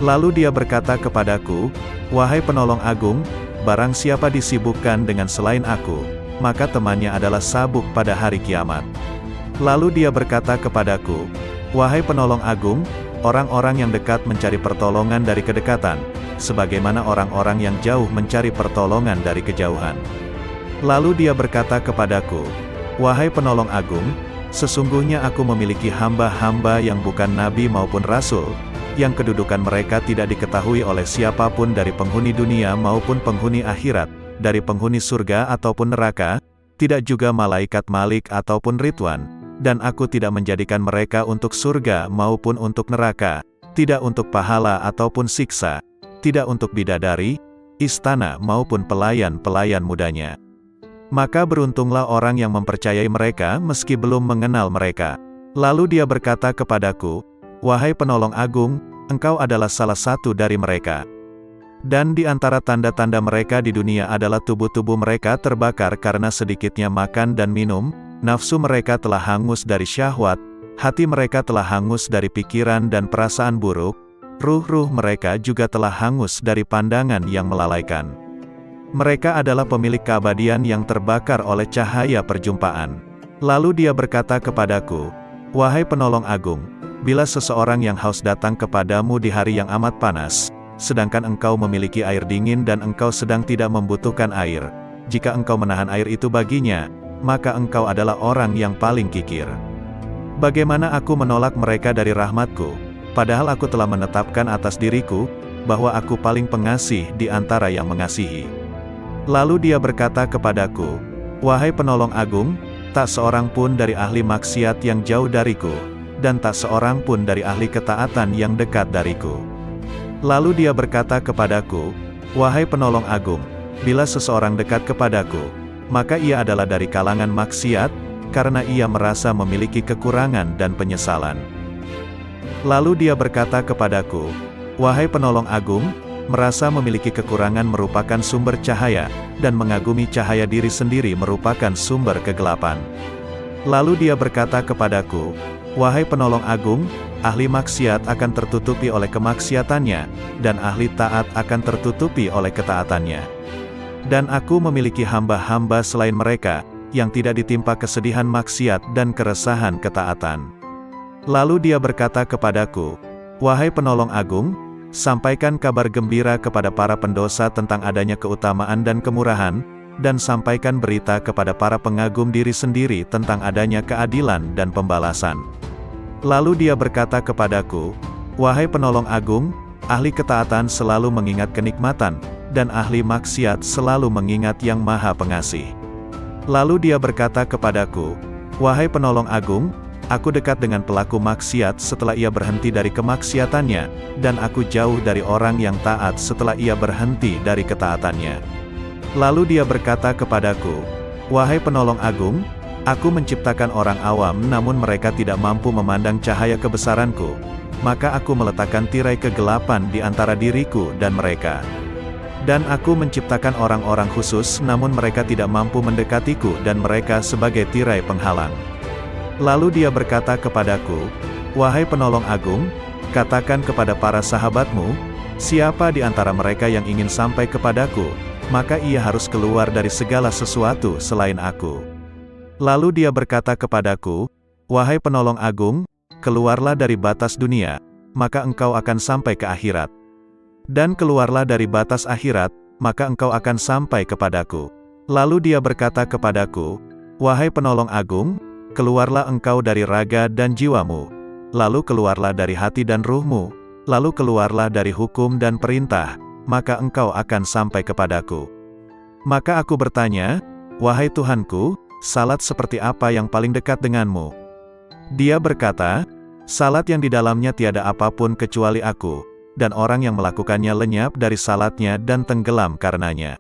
Lalu dia berkata kepadaku, wahai penolong agung, barang siapa disibukkan dengan selain aku, maka temannya adalah sabuk pada hari kiamat. Lalu dia berkata kepadaku, wahai penolong agung, orang-orang yang dekat mencari pertolongan dari kedekatan, sebagaimana orang-orang yang jauh mencari pertolongan dari kejauhan. Lalu dia berkata kepadaku, wahai penolong agung, sesungguhnya aku memiliki hamba-hamba yang bukan nabi maupun rasul, yang kedudukan mereka tidak diketahui oleh siapapun dari penghuni dunia maupun penghuni akhirat, dari penghuni surga ataupun neraka, tidak juga malaikat Malik ataupun Ridwan, dan aku tidak menjadikan mereka untuk surga maupun untuk neraka, tidak untuk pahala ataupun siksa, tidak untuk bidadari, istana maupun pelayan-pelayan mudanya. Maka beruntunglah orang yang mempercayai mereka meski belum mengenal mereka. Lalu dia berkata kepadaku, wahai penolong agung, engkau adalah salah satu dari mereka. Dan di antara tanda-tanda mereka di dunia adalah tubuh-tubuh mereka terbakar karena sedikitnya makan dan minum, nafsu mereka telah hangus dari syahwat, hati mereka telah hangus dari pikiran dan perasaan buruk, ruh-ruh mereka juga telah hangus dari pandangan yang melalaikan. Mereka adalah pemilik keabadian yang terbakar oleh cahaya perjumpaan. Lalu dia berkata kepadaku, wahai penolong agung, bila seseorang yang haus datang kepadamu di hari yang amat panas, sedangkan engkau memiliki air dingin dan engkau sedang tidak membutuhkan air, jika engkau menahan air itu baginya, maka engkau adalah orang yang paling kikir. Bagaimana aku menolak mereka dari rahmatku, padahal aku telah menetapkan atas diriku, bahwa aku paling pengasih di antara yang mengasihi. Lalu dia berkata kepadaku, wahai penolong agung, tak seorang pun dari ahli maksiat yang jauh dariku, dan tak seorang pun dari ahli ketaatan yang dekat dariku. Lalu dia berkata kepadaku, wahai penolong agung, bila seseorang dekat kepadaku, maka ia adalah dari kalangan maksiat, karena ia merasa memiliki kekurangan dan penyesalan. Lalu dia berkata kepadaku, wahai penolong agung, merasa memiliki kekurangan merupakan sumber cahaya, dan mengagumi cahaya diri sendiri merupakan sumber kegelapan. Lalu dia berkata kepadaku, wahai penolong agung, ahli maksiat akan tertutupi oleh kemaksiatannya, dan ahli taat akan tertutupi oleh ketaatannya. Dan aku memiliki hamba-hamba selain mereka, yang tidak ditimpa kesedihan maksiat dan keresahan ketaatan. Lalu dia berkata kepadaku, wahai penolong agung, sampaikan kabar gembira kepada para pendosa tentang adanya keutamaan dan kemurahan, dan sampaikan berita kepada para pengagum diri sendiri tentang adanya keadilan dan pembalasan. Lalu dia berkata kepadaku, wahai penolong agung, ahli ketaatan selalu mengingat kenikmatan, dan ahli maksiat selalu mengingat yang maha pengasih. Lalu dia berkata kepadaku, wahai penolong agung, aku dekat dengan pelaku maksiat setelah ia berhenti dari kemaksiatannya, dan aku jauh dari orang yang taat setelah ia berhenti dari ketaatannya. Lalu dia berkata kepadaku, wahai penolong agung, aku menciptakan orang awam namun mereka tidak mampu memandang cahaya kebesaranku, maka aku meletakkan tirai kegelapan di antara diriku dan mereka. Dan aku menciptakan orang-orang khusus namun mereka tidak mampu mendekatiku dan mereka sebagai tirai penghalang. Lalu dia berkata kepadaku, wahai penolong agung, katakan kepada para sahabatmu, siapa di antara mereka yang ingin sampai kepadaku, maka ia harus keluar dari segala sesuatu selain aku. Lalu dia berkata kepadaku, wahai penolong agung, keluarlah dari batas dunia, maka engkau akan sampai ke akhirat. Dan keluarlah dari batas akhirat, maka engkau akan sampai kepadaku. Lalu dia berkata kepadaku, wahai penolong agung, keluarlah engkau dari raga dan jiwamu, lalu keluarlah dari hati dan ruhmu, lalu keluarlah dari hukum dan perintah, maka engkau akan sampai kepadaku. Maka aku bertanya, wahai Tuhanku, salat seperti apa yang paling dekat denganmu? Dia berkata, salat yang di dalamnya tiada apapun kecuali aku, dan orang yang melakukannya lenyap dari salatnya dan tenggelam karenanya.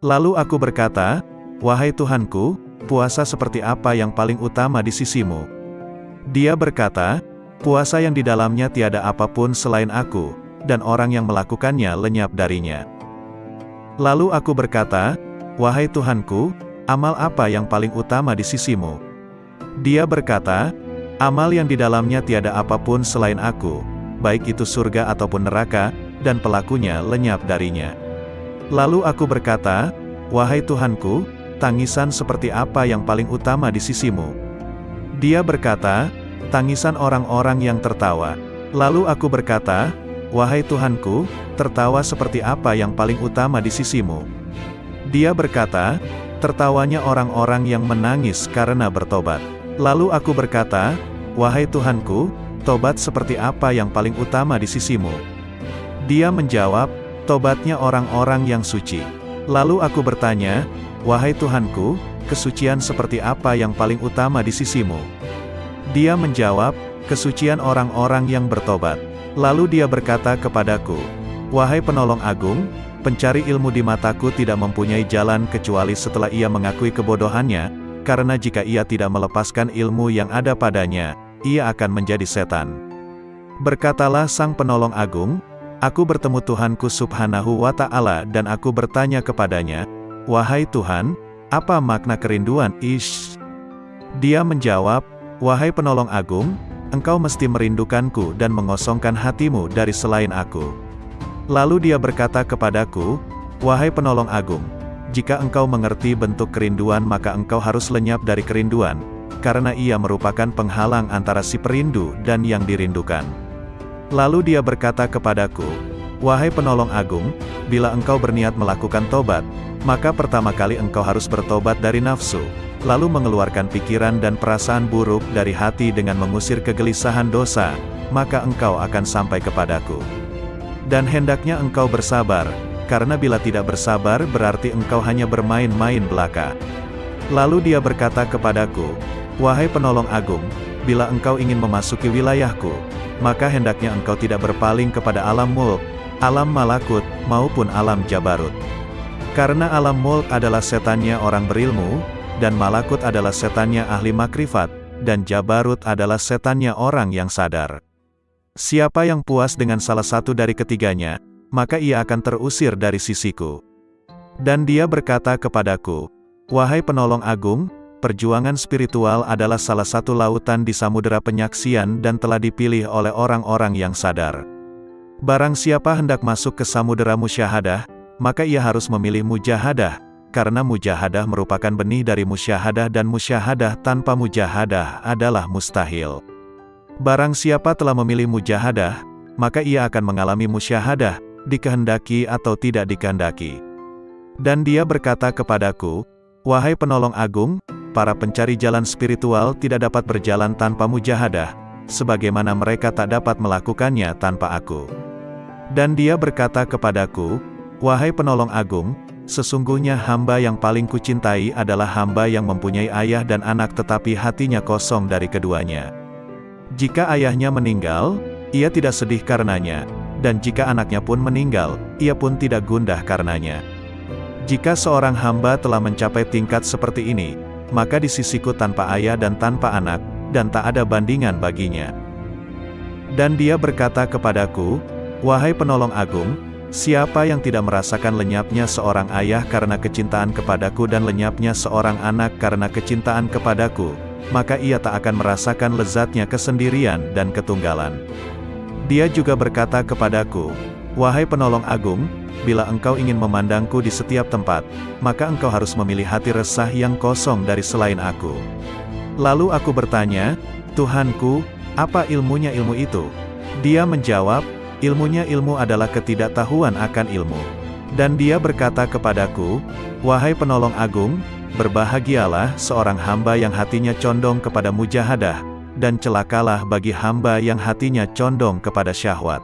Lalu aku berkata, wahai Tuhanku, puasa seperti apa yang paling utama di sisimu? Dia berkata, puasa yang di dalamnya tiada apapun selain aku, dan orang yang melakukannya lenyap darinya. Lalu aku berkata, wahai Tuhanku, amal apa yang paling utama di sisimu? Dia berkata, amal yang di dalamnya tiada apapun selain aku, baik itu surga ataupun neraka, dan pelakunya lenyap darinya. Lalu aku berkata, wahai Tuhanku, tangisan seperti apa yang paling utama di sisimu? Dia berkata, tangisan orang-orang yang tertawa. Lalu aku berkata, wahai Tuhanku, tertawa seperti apa yang paling utama di sisimu? Dia berkata, tertawanya orang-orang yang menangis karena bertobat. Lalu aku berkata, wahai Tuhanku, tobat seperti apa yang paling utama di sisimu? Dia menjawab, tobatnya orang-orang yang suci. Lalu aku bertanya, wahai Tuhanku, kesucian seperti apa yang paling utama di sisimu? Dia menjawab, kesucian orang-orang yang bertobat. Lalu dia berkata kepadaku, wahai penolong agung, pencari ilmu di mataku tidak mempunyai jalan kecuali setelah ia mengakui kebodohannya, karena jika ia tidak melepaskan ilmu yang ada padanya, ia akan menjadi setan. Berkatalah sang penolong agung, aku bertemu Tuhanku subhanahu wa ta'ala dan aku bertanya kepadanya, wahai Tuhan, apa makna kerinduan? Dia menjawab, wahai penolong agung, engkau mesti merindukanku dan mengosongkan hatimu dari selain aku. Lalu dia berkata kepadaku, wahai penolong agung, jika engkau mengerti bentuk kerinduan maka engkau harus lenyap dari kerinduan, karena ia merupakan penghalang antara si perindu dan yang dirindukan. Lalu dia berkata kepadaku, wahai penolong agung, bila engkau berniat melakukan tobat, maka pertama kali engkau harus bertobat dari nafsu, lalu mengeluarkan pikiran dan perasaan buruk dari hati dengan mengusir kegelisahan dosa, maka engkau akan sampai kepadaku. Dan hendaknya engkau bersabar, karena bila tidak bersabar berarti engkau hanya bermain-main belaka. Lalu dia berkata kepadaku, wahai penolong agung, bila engkau ingin memasuki wilayahku, maka hendaknya engkau tidak berpaling kepada alam mulk, alam malakut, maupun alam jabarut. Karena alam mulk adalah setannya orang berilmu, dan malakut adalah setannya ahli makrifat, dan jabarut adalah setannya orang yang sadar. Siapa yang puas dengan salah satu dari ketiganya, maka ia akan terusir dari sisiku. Dan dia berkata kepadaku, wahai penolong agung, perjuangan spiritual adalah salah satu lautan di samudera penyaksian dan telah dipilih oleh orang-orang yang sadar. Barang siapa hendak masuk ke samudera musyahadah, maka ia harus memilih mujahadah, karena mujahadah merupakan benih dari musyahadah dan musyahadah tanpa mujahadah adalah mustahil. Barang siapa telah memilih mujahadah, maka ia akan mengalami musyahadah, dikehendaki atau tidak dikehendaki. Dan dia berkata kepadaku, wahai penolong agung, para pencari jalan spiritual tidak dapat berjalan tanpa mujahadah, sebagaimana mereka tak dapat melakukannya tanpa aku. Dan dia berkata kepadaku, wahai penolong agung, sesungguhnya hamba yang paling kucintai adalah hamba yang mempunyai ayah dan anak tetapi hatinya kosong dari keduanya. Jika ayahnya meninggal, ia tidak sedih karenanya, dan jika anaknya pun meninggal, ia pun tidak gundah karenanya. Jika seorang hamba telah mencapai tingkat seperti ini, maka di sisiku tanpa ayah dan tanpa anak, dan tak ada bandingan baginya. Dan dia berkata kepadaku, wahai penolong agung, siapa yang tidak merasakan lenyapnya seorang ayah karena kecintaan kepadaku dan lenyapnya seorang anak karena kecintaan kepadaku, maka ia tak akan merasakan lezatnya kesendirian dan ketunggalan. Dia juga berkata kepadaku, wahai penolong agung, bila engkau ingin memandangku di setiap tempat, maka engkau harus memilih hati resah yang kosong dari selain aku. Lalu aku bertanya, Tuhanku, apa ilmunya ilmu itu? Dia menjawab, ilmunya ilmu adalah ketidaktahuan akan ilmu. Dan dia berkata kepadaku, wahai penolong agung, berbahagialah seorang hamba yang hatinya condong kepada mujahadah, dan celakalah bagi hamba yang hatinya condong kepada syahwat.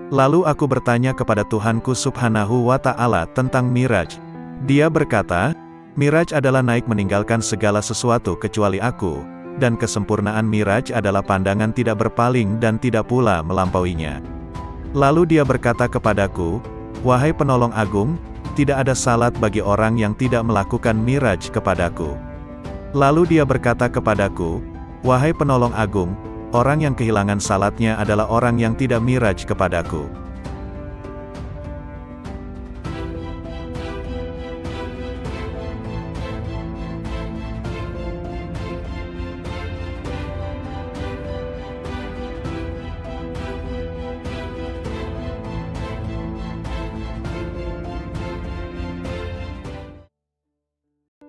Lalu aku bertanya kepada Tuhanku Subhanahu wa Ta'ala tentang Miraj. Dia berkata, Miraj adalah naik meninggalkan segala sesuatu kecuali aku, dan kesempurnaan Miraj adalah pandangan tidak berpaling dan tidak pula melampauinya. Lalu dia berkata kepadaku, wahai penolong agung, tidak ada salat bagi orang yang tidak melakukan Miraj kepadaku. Lalu dia berkata kepadaku, wahai penolong agung, orang yang kehilangan salatnya adalah orang yang tidak Miraj kepadaku.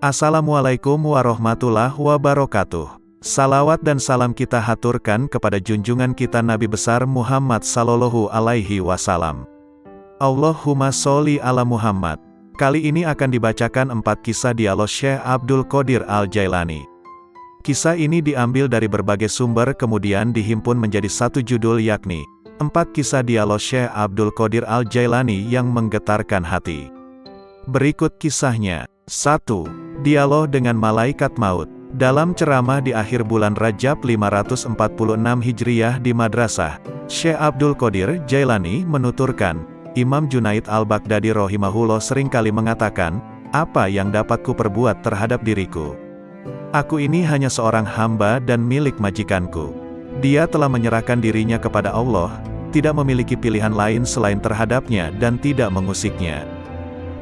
Assalamualaikum warahmatullahi wabarakatuh. Salawat dan salam kita haturkan kepada junjungan kita Nabi besar Muhammad sallallahu alaihi wasallam. Allahumma sholli ala Muhammad. Kali ini akan dibacakan 4 kisah dialog Syekh Abdul Qadir Al-Jailani. Kisah ini diambil dari berbagai sumber kemudian dihimpun menjadi satu judul yakni 4 kisah dialog Syekh Abdul Qadir Al-Jailani yang menggetarkan hati. Berikut kisahnya. 1. Dialog dengan Malaikat Maut. Dalam ceramah di akhir bulan Rajab 546 Hijriyah di Madrasah, Syekh Abdul Qadir Jailani menuturkan, Imam Junaid Al-Baghdadi rahimahullah seringkali mengatakan, apa yang dapat ku perbuat terhadap diriku? Aku ini hanya seorang hamba dan milik majikanku. Dia telah menyerahkan dirinya kepada Allah, tidak memiliki pilihan lain selain terhadapnya dan tidak mengusiknya.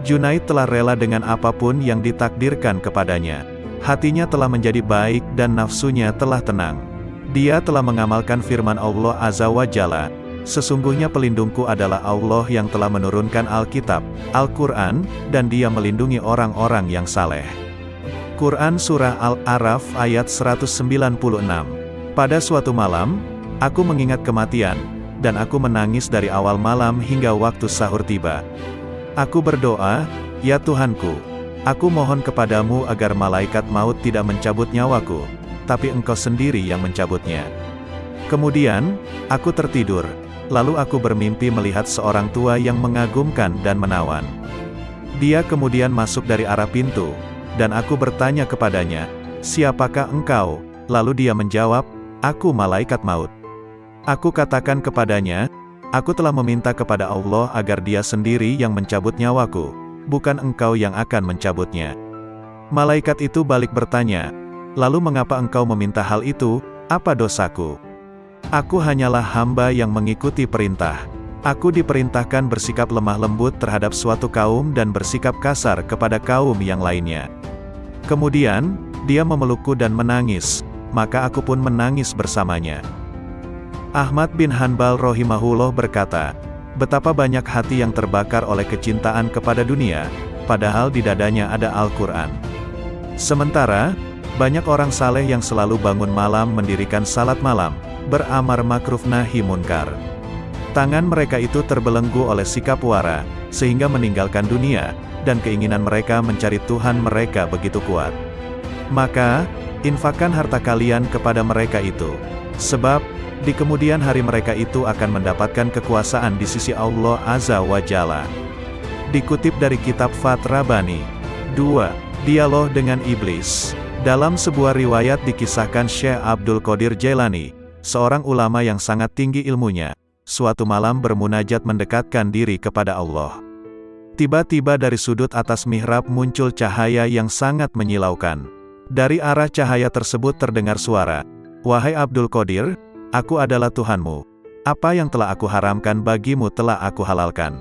Junaid telah rela dengan apapun yang ditakdirkan kepadanya. Hatinya telah menjadi baik dan nafsunya telah tenang. Dia telah mengamalkan firman Allah Azza wa Jalla, sesungguhnya pelindungku adalah Allah yang telah menurunkan Alkitab, Al-Quran, dan dia melindungi orang-orang yang saleh. Quran Surah Al-A'raf ayat 196. Pada suatu malam, aku mengingat kematian, dan aku menangis dari awal malam hingga waktu sahur tiba. Aku berdoa, ya Tuhanku, aku mohon kepadamu agar malaikat maut tidak mencabut nyawaku, tapi Engkau sendiri yang mencabutnya. Kemudian, aku tertidur, lalu aku bermimpi melihat seorang tua yang mengagumkan dan menawan. Dia kemudian masuk dari arah pintu, dan aku bertanya kepadanya, siapakah engkau? Lalu dia menjawab, aku malaikat maut. Aku katakan kepadanya, aku telah meminta kepada Allah agar dia sendiri yang mencabut nyawaku, bukan engkau yang akan mencabutnya. Malaikat itu balik bertanya, lalu mengapa engkau meminta hal itu, apa dosaku? Aku hanyalah hamba yang mengikuti perintah. Aku diperintahkan bersikap lemah lembut terhadap suatu kaum dan bersikap kasar kepada kaum yang lainnya. Kemudian, dia memelukku dan menangis, maka aku pun menangis bersamanya. Ahmad bin Hanbal rahimahullah berkata, betapa banyak hati yang terbakar oleh kecintaan kepada dunia, padahal di dadanya ada Al-Quran. Sementara, banyak orang saleh yang selalu bangun malam mendirikan salat malam, beramar makruf nahi munkar. Tangan mereka itu terbelenggu oleh sikap wara, sehingga meninggalkan dunia, dan keinginan mereka mencari Tuhan mereka begitu kuat. Maka, infakkan harta kalian kepada mereka itu. Sebab, di kemudian hari mereka itu akan mendapatkan kekuasaan di sisi Allah Azza wa Jalla. Dikutip dari kitab Fath Rabbani. 2. Dialog dengan Iblis. Dalam sebuah riwayat dikisahkan Syekh Abdul Qadir Jailani, seorang ulama yang sangat tinggi ilmunya, suatu malam bermunajat mendekatkan diri kepada Allah. Tiba-tiba dari sudut atas mihrab muncul cahaya yang sangat menyilaukan. Dari arah cahaya tersebut terdengar suara, wahai Abdul Qadir, aku adalah Tuhanmu. Apa yang telah aku haramkan bagimu telah aku halalkan.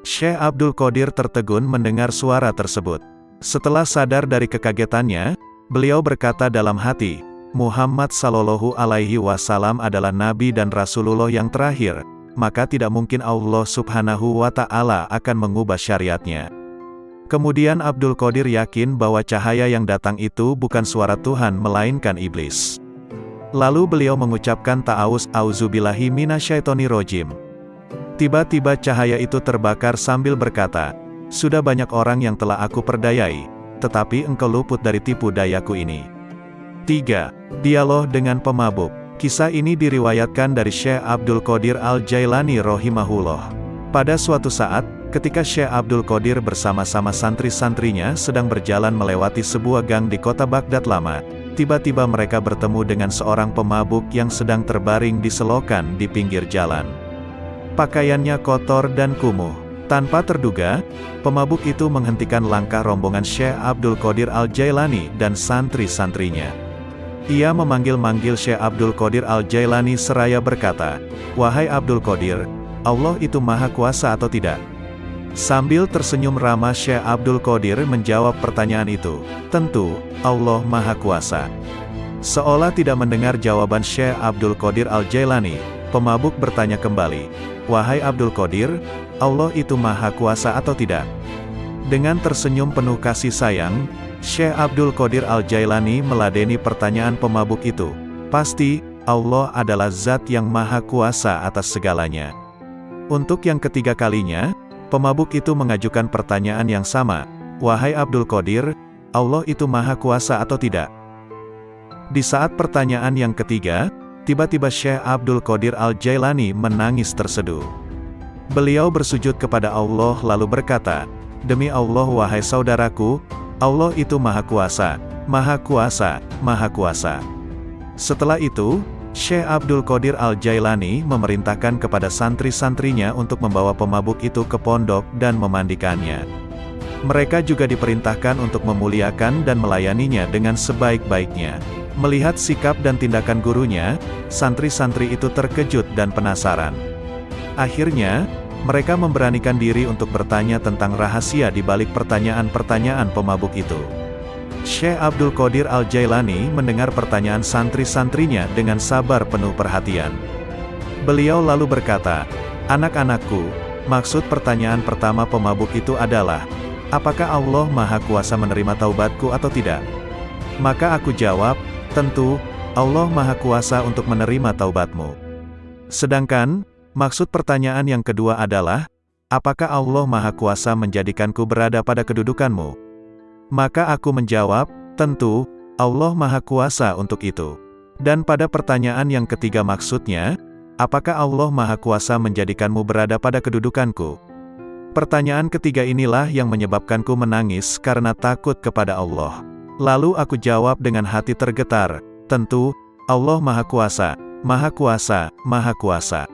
Syekh Abdul Qadir tertegun mendengar suara tersebut. Setelah sadar dari kekagetannya, beliau berkata dalam hati, Muhammad sallallahu alaihi wasallam adalah Nabi dan Rasulullah yang terakhir, maka tidak mungkin Allah subhanahu wa ta'ala akan mengubah syariatnya. Kemudian Abdul Qadir yakin bahwa cahaya yang datang itu bukan suara Tuhan melainkan iblis. Lalu beliau mengucapkan ta'awuz, auzubillahi minasyaitonirrajim. Tiba-tiba cahaya itu terbakar sambil berkata, sudah banyak orang yang telah aku perdayai, tetapi engkau luput dari tipu dayaku ini. 3. Dialog dengan pemabuk. Kisah ini diriwayatkan dari Syekh Abdul Qadir Al-Jailani rahimahullah. Pada suatu saat, ketika Syekh Abdul Qadir bersama-sama santri-santrinya sedang berjalan melewati sebuah gang di kota Baghdad lama, tiba-tiba mereka bertemu dengan seorang pemabuk yang sedang terbaring di selokan di pinggir jalan. Pakaiannya kotor dan kumuh. Tanpa terduga, pemabuk itu menghentikan langkah rombongan Syekh Abdul Qadir Al-Jailani dan santri-santrinya. Ia memanggil-manggil Syekh Abdul Qadir Al-Jailani seraya berkata, "Wahai Abdul Qadir, Allah itu Maha Kuasa atau tidak?" Sambil tersenyum ramah Syekh Abdul Qadir menjawab pertanyaan itu, "Tentu, Allah Maha Kuasa." Seolah tidak mendengar jawaban Syekh Abdul Qadir Al-Jailani, pemabuk bertanya kembali, "Wahai Abdul Qadir, Allah itu Maha Kuasa atau tidak?" Dengan tersenyum penuh kasih sayang, Syekh Abdul Qadir Al-Jailani meladeni pertanyaan pemabuk itu. "Pasti, Allah adalah zat yang Maha Kuasa atas segalanya." Untuk yang ketiga kalinya, pemabuk itu mengajukan pertanyaan yang sama, "Wahai Abdul Qadir, Allah itu Maha Kuasa atau tidak?" Di saat pertanyaan yang ketiga, tiba-tiba Syekh Abdul Qadir Al-Jailani menangis terseduh. Beliau bersujud kepada Allah lalu berkata, "Demi Allah wahai saudaraku, Allah itu Maha Kuasa, Maha Kuasa, Maha Kuasa." Setelah itu, Syekh Abdul Qadir Al-Jailani memerintahkan kepada santri-santrinya untuk membawa pemabuk itu ke pondok dan memandikannya. Mereka juga diperintahkan untuk memuliakan dan melayaninya dengan sebaik-baiknya. Melihat sikap dan tindakan gurunya, santri-santri itu terkejut dan penasaran. Akhirnya, mereka memberanikan diri untuk bertanya tentang rahasia di balik pertanyaan-pertanyaan pemabuk itu. Syekh Abdul Qadir Al-Jailani mendengar pertanyaan santri-santrinya dengan sabar penuh perhatian. Beliau lalu berkata, "Anak-anakku, maksud pertanyaan pertama pemabuk itu adalah, apakah Allah Maha Kuasa menerima taubatku atau tidak?" Maka aku jawab, "Tentu, Allah Maha Kuasa untuk menerima taubatmu." Sedangkan, maksud pertanyaan yang kedua adalah, apakah Allah Maha Kuasa menjadikanku berada pada kedudukanmu? Maka aku menjawab, tentu, Allah Maha Kuasa untuk itu. Dan pada pertanyaan yang ketiga maksudnya, apakah Allah Maha Kuasa menjadikanmu berada pada kedudukanku? Pertanyaan ketiga inilah yang menyebabkanku menangis karena takut kepada Allah. Lalu aku jawab dengan hati tergetar, tentu, Allah Maha Kuasa, Maha Kuasa, Maha Kuasa.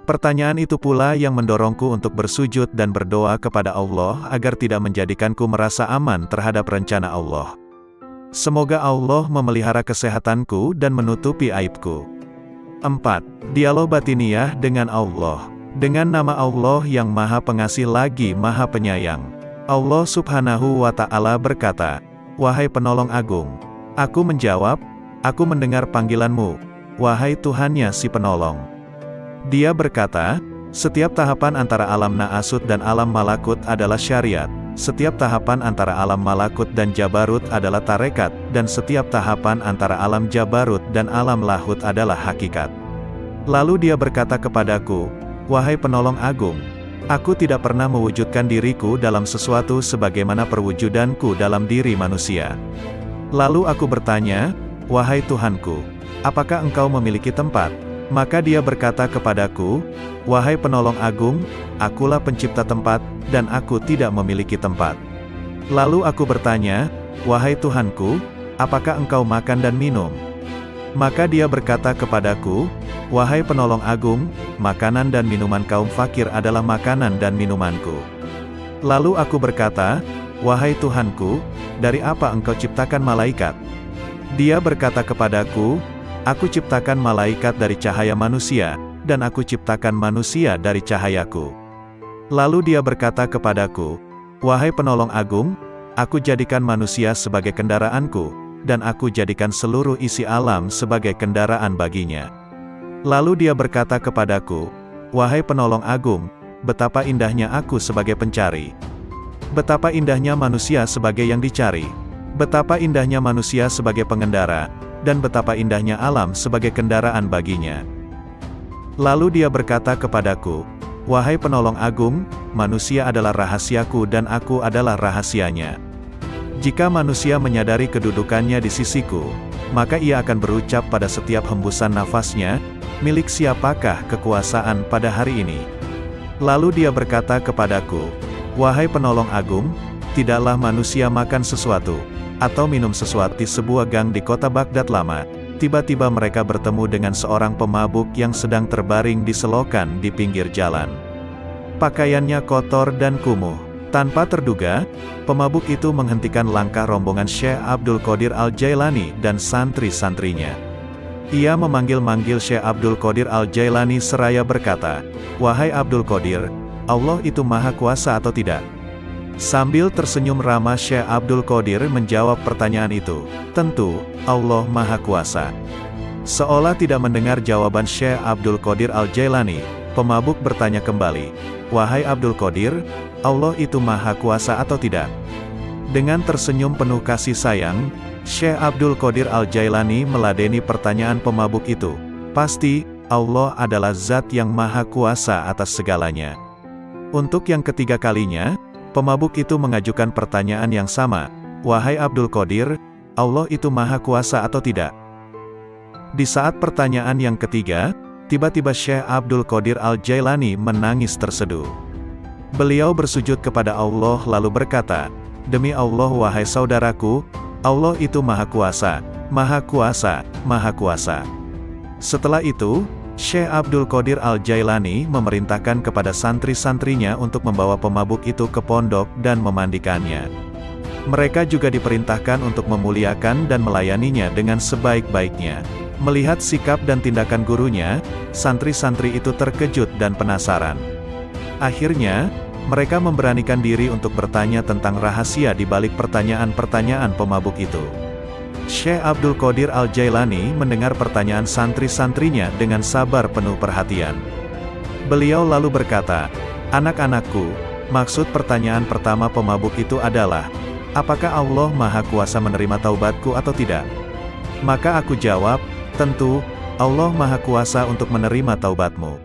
Pertanyaan itu pula yang mendorongku untuk bersujud dan berdoa kepada Allah agar tidak menjadikanku merasa aman terhadap rencana Allah. Semoga Allah memelihara kesehatanku dan menutupi aibku. 4. Dialog batiniah dengan Allah. Dengan nama Allah yang Maha Pengasih lagi Maha Penyayang. Allah Subhanahu wa Ta'ala berkata, "Wahai penolong agung." Aku menjawab, "Aku mendengar panggilanmu, wahai Tuhannya si penolong." Dia berkata, "Setiap tahapan antara alam Na'asut dan alam Malakut adalah syariat, setiap tahapan antara alam Malakut dan Jabarut adalah tarekat, dan setiap tahapan antara alam Jabarut dan alam Lahut adalah hakikat." Lalu dia berkata kepadaku, "Wahai penolong agung, aku tidak pernah mewujudkan diriku dalam sesuatu sebagaimana perwujudanku dalam diri manusia." Lalu aku bertanya, "Wahai Tuhanku, apakah engkau memiliki tempat?" Maka dia berkata kepadaku, "Wahai penolong agung, akulah pencipta tempat, dan aku tidak memiliki tempat." Lalu aku bertanya, "Wahai Tuhanku, apakah engkau makan dan minum?" Maka dia berkata kepadaku, "Wahai penolong agung, makanan dan minuman kaum fakir adalah makanan dan minumanku." Lalu aku berkata, "Wahai Tuhanku, dari apa engkau ciptakan malaikat?" Dia berkata kepadaku, "Aku ciptakan malaikat dari cahaya manusia, dan aku ciptakan manusia dari cahayaku." Lalu dia berkata kepadaku, "Wahai penolong agung, aku jadikan manusia sebagai kendaraanku, dan aku jadikan seluruh isi alam sebagai kendaraan baginya." Lalu dia berkata kepadaku, "Wahai penolong agung, betapa indahnya aku sebagai pencari. Betapa indahnya manusia sebagai yang dicari. Betapa indahnya manusia sebagai pengendara, dan betapa indahnya alam sebagai kendaraan baginya." Lalu dia berkata kepadaku, "Wahai penolong agung, manusia adalah rahasiaku dan aku adalah rahasianya. Jika manusia menyadari kedudukannya di sisiku, maka ia akan berucap pada setiap hembusan nafasnya, milik siapakah kekuasaan pada hari ini? Lalu dia berkata kepadaku, wahai penolong agung, tidaklah manusia makan sesuatu, atau minum sesuatu di sebuah gang di kota Baghdad lama. Tiba-tiba mereka bertemu dengan seorang pemabuk yang sedang terbaring di selokan di pinggir jalan. Pakaiannya kotor dan kumuh. Tanpa terduga, pemabuk itu menghentikan langkah rombongan Syekh Abdul Qadir Al-Jailani dan santri-santrinya. Ia memanggil-manggil Syekh Abdul Qadir Al-Jailani seraya berkata, wahai Abdul Qadir, Allah itu maha kuasa atau tidak? Sambil tersenyum ramah Syekh Abdul Qadir menjawab pertanyaan itu, tentu, Allah Maha Kuasa. Seolah tidak mendengar jawaban Syekh Abdul Qadir Al-Jailani, pemabuk bertanya kembali, wahai Abdul Qadir, Allah itu Maha Kuasa atau tidak? Dengan tersenyum penuh kasih sayang, Syekh Abdul Qadir Al-Jailani meladeni pertanyaan pemabuk itu, pasti, Allah adalah zat yang Maha Kuasa atas segalanya. Untuk yang ketiga kalinya, pemabuk itu mengajukan pertanyaan yang sama, wahai Abdul Qadir, Allah itu Maha Kuasa atau tidak? Di saat pertanyaan yang ketiga, tiba-tiba Syekh Abdul Qadir Al-Jailani menangis terseduh. Beliau bersujud kepada Allah lalu berkata, demi Allah wahai saudaraku, Allah itu Maha Kuasa, Maha Kuasa, Maha Kuasa. Setelah itu, Syekh Abdul Qadir Al-Jailani memerintahkan kepada santri-santrinya untuk membawa pemabuk itu ke pondok dan memandikannya. Mereka juga diperintahkan untuk memuliakan dan melayaninya dengan sebaik-baiknya. Melihat sikap dan tindakan gurunya, santri-santri itu terkejut dan penasaran. Akhirnya, mereka memberanikan diri untuk bertanya tentang rahasia di balik pertanyaan-pertanyaan pemabuk itu. Syekh Abdul Qadir Al-Jailani mendengar pertanyaan santri-santrinya dengan sabar penuh perhatian. Beliau lalu berkata, anak-anakku, maksud pertanyaan pertama pemabuk itu adalah, apakah Allah Maha Kuasa menerima taubatku atau tidak? Maka aku jawab, tentu, Allah Maha Kuasa untuk menerima taubatmu.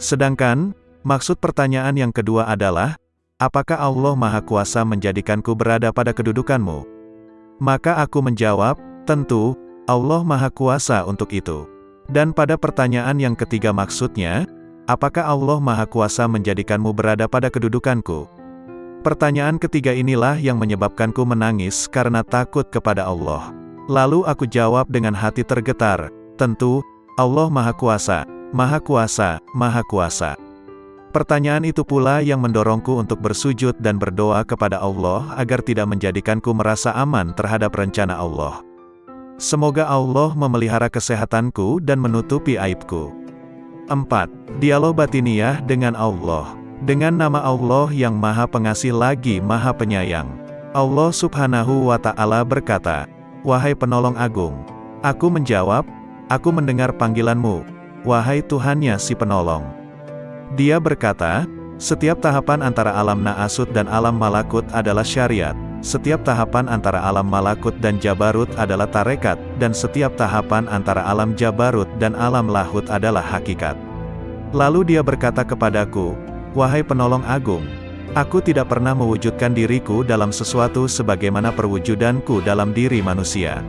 Sedangkan, maksud pertanyaan yang kedua adalah, apakah Allah Maha Kuasa menjadikanku berada pada kedudukanmu? Maka aku menjawab, tentu, Allah Maha Kuasa untuk itu. Dan pada pertanyaan yang ketiga maksudnya, apakah Allah Maha Kuasa menjadikanmu berada pada kedudukanku? Pertanyaan ketiga inilah yang menyebabkanku menangis karena takut kepada Allah. Lalu aku jawab dengan hati tergetar, tentu, Allah Maha Kuasa, Maha Kuasa, Maha Kuasa. Pertanyaan itu pula yang mendorongku untuk bersujud dan berdoa kepada Allah agar tidak menjadikanku merasa aman terhadap rencana Allah. Semoga Allah memelihara kesehatanku dan menutupi aibku. 4. Dialog batiniah dengan Allah. Dengan nama Allah yang Maha Pengasih lagi Maha Penyayang. Allah Subhanahu wa Ta'ala berkata, wahai penolong agung. Aku menjawab, aku mendengar panggilanmu, wahai Tuhannya si penolong. Dia berkata, setiap tahapan antara alam Na'asut dan alam Malakut adalah syariat, setiap tahapan antara alam Malakut dan Jabarut adalah tarekat, dan setiap tahapan antara alam Jabarut dan alam Lahut adalah hakikat. Lalu dia berkata kepadaku, wahai penolong agung, aku tidak pernah mewujudkan diriku dalam sesuatu sebagaimana perwujudanku dalam diri manusia.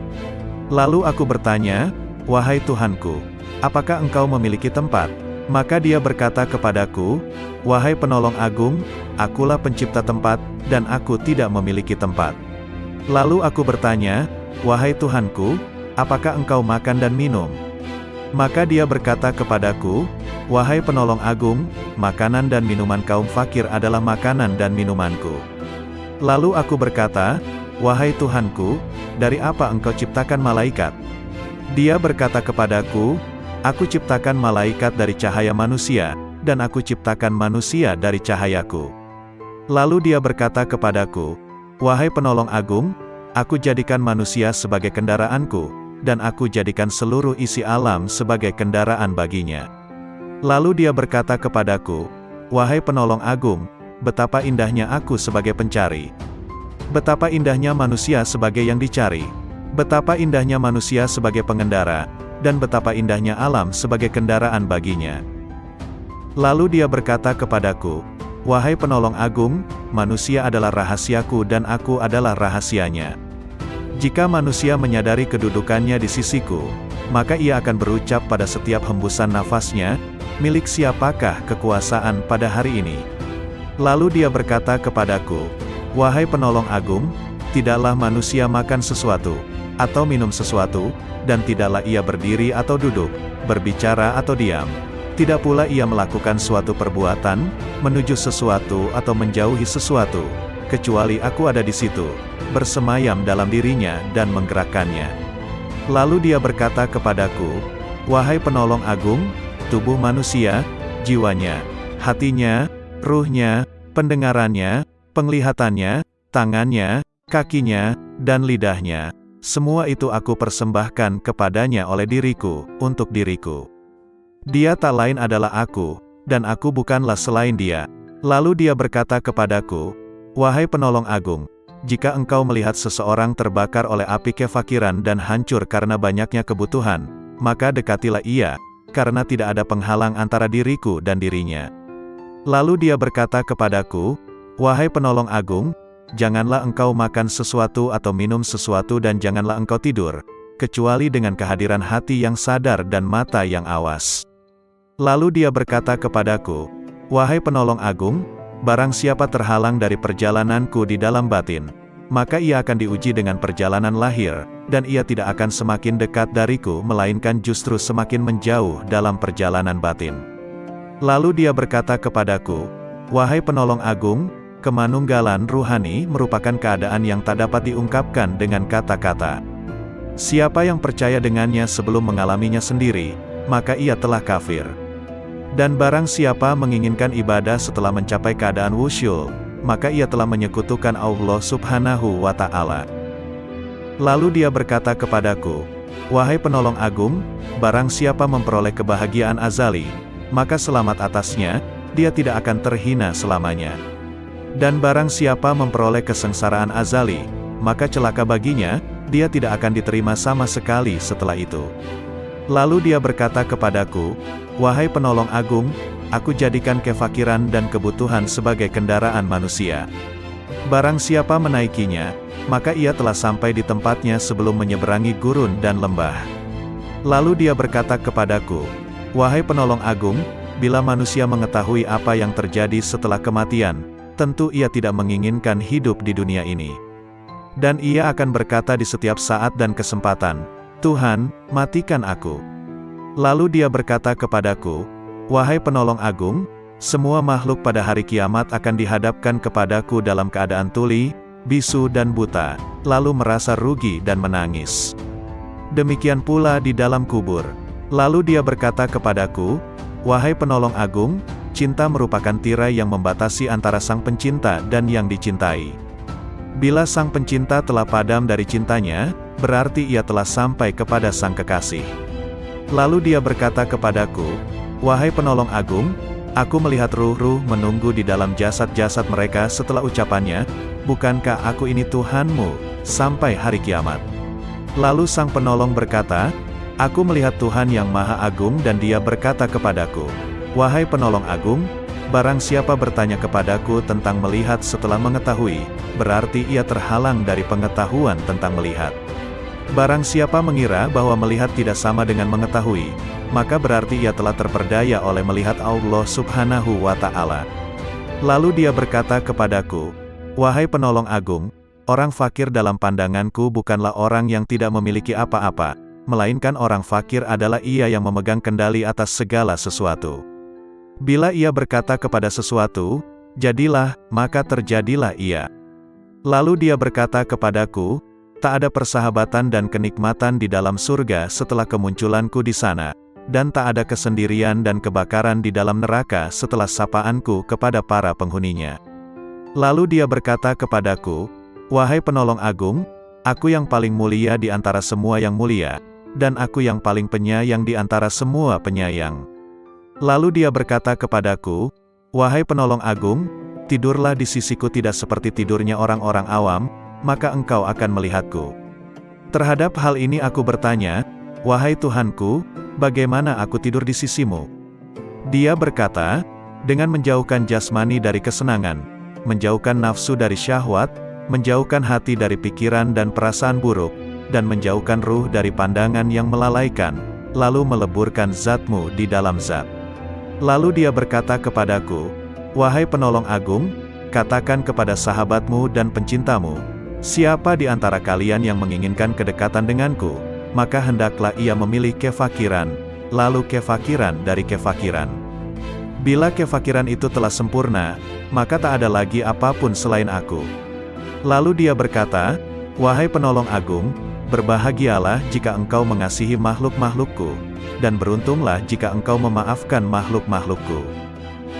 Lalu aku bertanya, wahai Tuhanku, apakah engkau memiliki tempat? Maka dia berkata kepadaku, wahai penolong agung, akulah pencipta tempat, dan aku tidak memiliki tempat. Lalu aku bertanya, wahai Tuhanku, apakah engkau makan dan minum? Maka dia berkata kepadaku, wahai penolong agung, makanan dan minuman kaum fakir adalah makanan dan minumanku. Lalu aku berkata, wahai Tuhanku, dari apa engkau ciptakan malaikat? Dia berkata kepadaku, aku ciptakan malaikat dari cahaya manusia, dan aku ciptakan manusia dari cahayaku. Lalu dia berkata kepadaku, wahai penolong agung, aku jadikan manusia sebagai kendaraanku, dan aku jadikan seluruh isi alam sebagai kendaraan baginya. Lalu dia berkata kepadaku, wahai penolong agung, betapa indahnya aku sebagai pencari. Betapa indahnya manusia sebagai yang dicari. Betapa indahnya manusia sebagai pengendara, dan betapa indahnya alam sebagai kendaraan baginya. Lalu dia berkata kepadaku, wahai penolong agung, manusia adalah rahasiaku dan aku adalah rahasianya. Jika manusia menyadari kedudukannya di sisiku, maka ia akan berucap pada setiap hembusan nafasnya, milik siapakah kekuasaan pada hari ini? Lalu dia berkata kepadaku, wahai penolong agung, tidaklah manusia makan sesuatu, atau minum sesuatu, dan tidaklah ia berdiri atau duduk, berbicara atau diam. Tidak pula ia melakukan suatu perbuatan, menuju sesuatu atau menjauhi sesuatu, kecuali aku ada di situ, bersemayam dalam dirinya dan menggerakkannya. Lalu dia berkata kepadaku, wahai penolong agung, tubuh manusia, jiwanya, hatinya, ruhnya, pendengarannya, penglihatannya, tangannya, kakinya, dan lidahnya, semua itu aku persembahkan kepadanya oleh diriku, untuk diriku. Dia tak lain adalah aku, dan aku bukanlah selain dia. Lalu dia berkata kepadaku, wahai penolong agung, jika engkau melihat seseorang terbakar oleh api kefakiran dan hancur karena banyaknya kebutuhan, maka dekatilah ia, karena tidak ada penghalang antara diriku dan dirinya. Lalu dia berkata kepadaku, wahai penolong agung, janganlah engkau makan sesuatu atau minum sesuatu dan janganlah engkau tidur, kecuali dengan kehadiran hati yang sadar dan mata yang awas. Lalu dia berkata kepadaku, wahai penolong agung, barang siapa terhalang dari perjalananku di dalam batin, maka ia akan diuji dengan perjalanan lahir, dan ia tidak akan semakin dekat dariku melainkan justru semakin menjauh dalam perjalanan batin. Lalu dia berkata kepadaku, wahai penolong agung, kemanunggalan ruhani merupakan keadaan yang tak dapat diungkapkan dengan kata-kata. Siapa yang percaya dengannya sebelum mengalaminya sendiri, maka ia telah kafir. Dan barang siapa menginginkan ibadah setelah mencapai keadaan wusyul, maka ia telah menyekutukan Allah Subhanahu wa Ta'ala. Lalu dia berkata kepadaku, wahai penolong agung, barang siapa memperoleh kebahagiaan azali, maka selamat atasnya, dia tidak akan terhina selamanya. Dan barang siapa memperoleh kesengsaraan azali, maka celaka baginya, dia tidak akan diterima sama sekali setelah itu. Lalu dia berkata kepadaku, wahai penolong agung, aku jadikan kefakiran dan kebutuhan sebagai kendaraan manusia. Barang siapa menaikinya, maka ia telah sampai di tempatnya sebelum menyeberangi gurun dan lembah. Lalu dia berkata kepadaku, wahai penolong agung, bila manusia mengetahui apa yang terjadi setelah kematian, tentu ia tidak menginginkan hidup di dunia ini. Dan ia akan berkata di setiap saat dan kesempatan, Tuhan, matikan aku. Lalu dia berkata kepadaku, wahai penolong agung, semua makhluk pada hari kiamat akan dihadapkan kepadaku dalam keadaan tuli, bisu dan buta, lalu merasa rugi dan menangis. Demikian pula di dalam kubur. Lalu dia berkata kepadaku, wahai penolong agung, cinta merupakan tirai yang membatasi antara sang pencinta dan yang dicintai. Bila sang pencinta telah padam dari cintanya, berarti ia telah sampai kepada sang kekasih. Lalu dia berkata kepadaku, wahai penolong agung, aku melihat ruh-ruh menunggu di dalam jasad-jasad mereka setelah ucapannya, bukankah aku ini Tuhanmu, sampai hari kiamat? Lalu sang penolong berkata, aku melihat Tuhan yang Maha Agung dan dia berkata kepadaku, wahai penolong agung, barang siapa bertanya kepadaku tentang melihat setelah mengetahui, berarti ia terhalang dari pengetahuan tentang melihat. Barang siapa mengira bahwa melihat tidak sama dengan mengetahui, maka berarti ia telah terperdaya oleh melihat Allah Subhanahu wa Ta'ala. Lalu dia berkata kepadaku, wahai penolong agung, orang fakir dalam pandanganku bukanlah orang yang tidak memiliki apa-apa, melainkan orang fakir adalah ia yang memegang kendali atas segala sesuatu. Bila ia berkata kepada sesuatu, jadilah, maka terjadilah ia. Lalu dia berkata kepadaku, tak ada persahabatan dan kenikmatan di dalam surga setelah kemunculanku di sana, dan tak ada kesendirian dan kebakaran di dalam neraka setelah sapaanku kepada para penghuninya. Lalu dia berkata kepadaku, wahai penolong agung, aku yang paling mulia di antara semua yang mulia, dan aku yang paling penyayang di antara semua penyayang. Lalu dia berkata kepadaku, wahai penolong agung, tidurlah di sisiku tidak seperti tidurnya orang-orang awam, maka engkau akan melihatku. Terhadap hal ini aku bertanya, wahai Tuhanku, bagaimana aku tidur di sisimu? Dia berkata, dengan menjauhkan jasmani dari kesenangan, menjauhkan nafsu dari syahwat, menjauhkan hati dari pikiran dan perasaan buruk, dan menjauhkan ruh dari pandangan yang melalaikan, lalu meleburkan zatmu di dalam zat. Lalu dia berkata kepadaku, "Wahai penolong agung, katakan kepada sahabatmu dan pencintamu, siapa di antara kalian yang menginginkan kedekatan denganku, maka hendaklah ia memilih kefakiran, lalu kefakiran dari kefakiran. Bila kefakiran itu telah sempurna, maka tak ada lagi apapun selain aku." Lalu dia berkata, "Wahai penolong agung, berbahagialah jika engkau mengasihi makhluk-makhlukku, dan beruntunglah jika engkau memaafkan makhluk-makhlukku."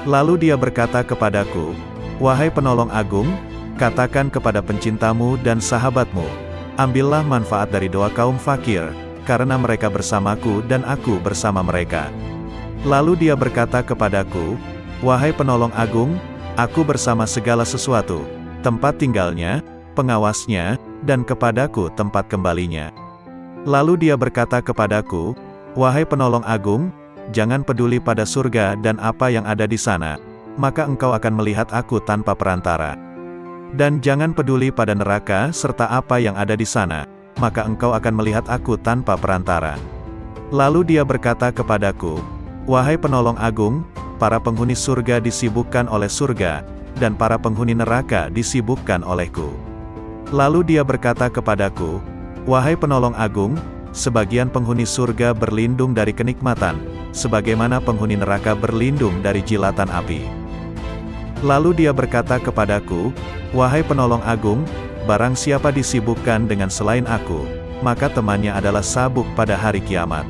Lalu dia berkata kepadaku, "Wahai penolong agung, katakan kepada pencintamu dan sahabatmu, ambillah manfaat dari doa kaum fakir, karena mereka bersamaku dan aku bersama mereka." Lalu dia berkata kepadaku, "Wahai penolong agung, aku bersama segala sesuatu, tempat tinggalnya, pengawasnya, dan kepadaku tempat kembalinya." Lalu dia berkata kepadaku, "Wahai penolong agung, jangan peduli pada surga dan apa yang ada di sana, maka engkau akan melihat aku tanpa perantara. Dan jangan peduli pada neraka serta apa yang ada di sana, maka engkau akan melihat aku tanpa perantara." Lalu dia berkata kepadaku, "Wahai penolong agung, para penghuni surga disibukkan oleh surga, dan para penghuni neraka disibukkan olehku." Lalu dia berkata kepadaku, "Wahai penolong agung, sebagian penghuni surga berlindung dari kenikmatan, sebagaimana penghuni neraka berlindung dari jilatan api." Lalu dia berkata kepadaku, "Wahai penolong agung, barang siapa disibukkan dengan selain aku, maka temannya adalah sabuk pada hari kiamat."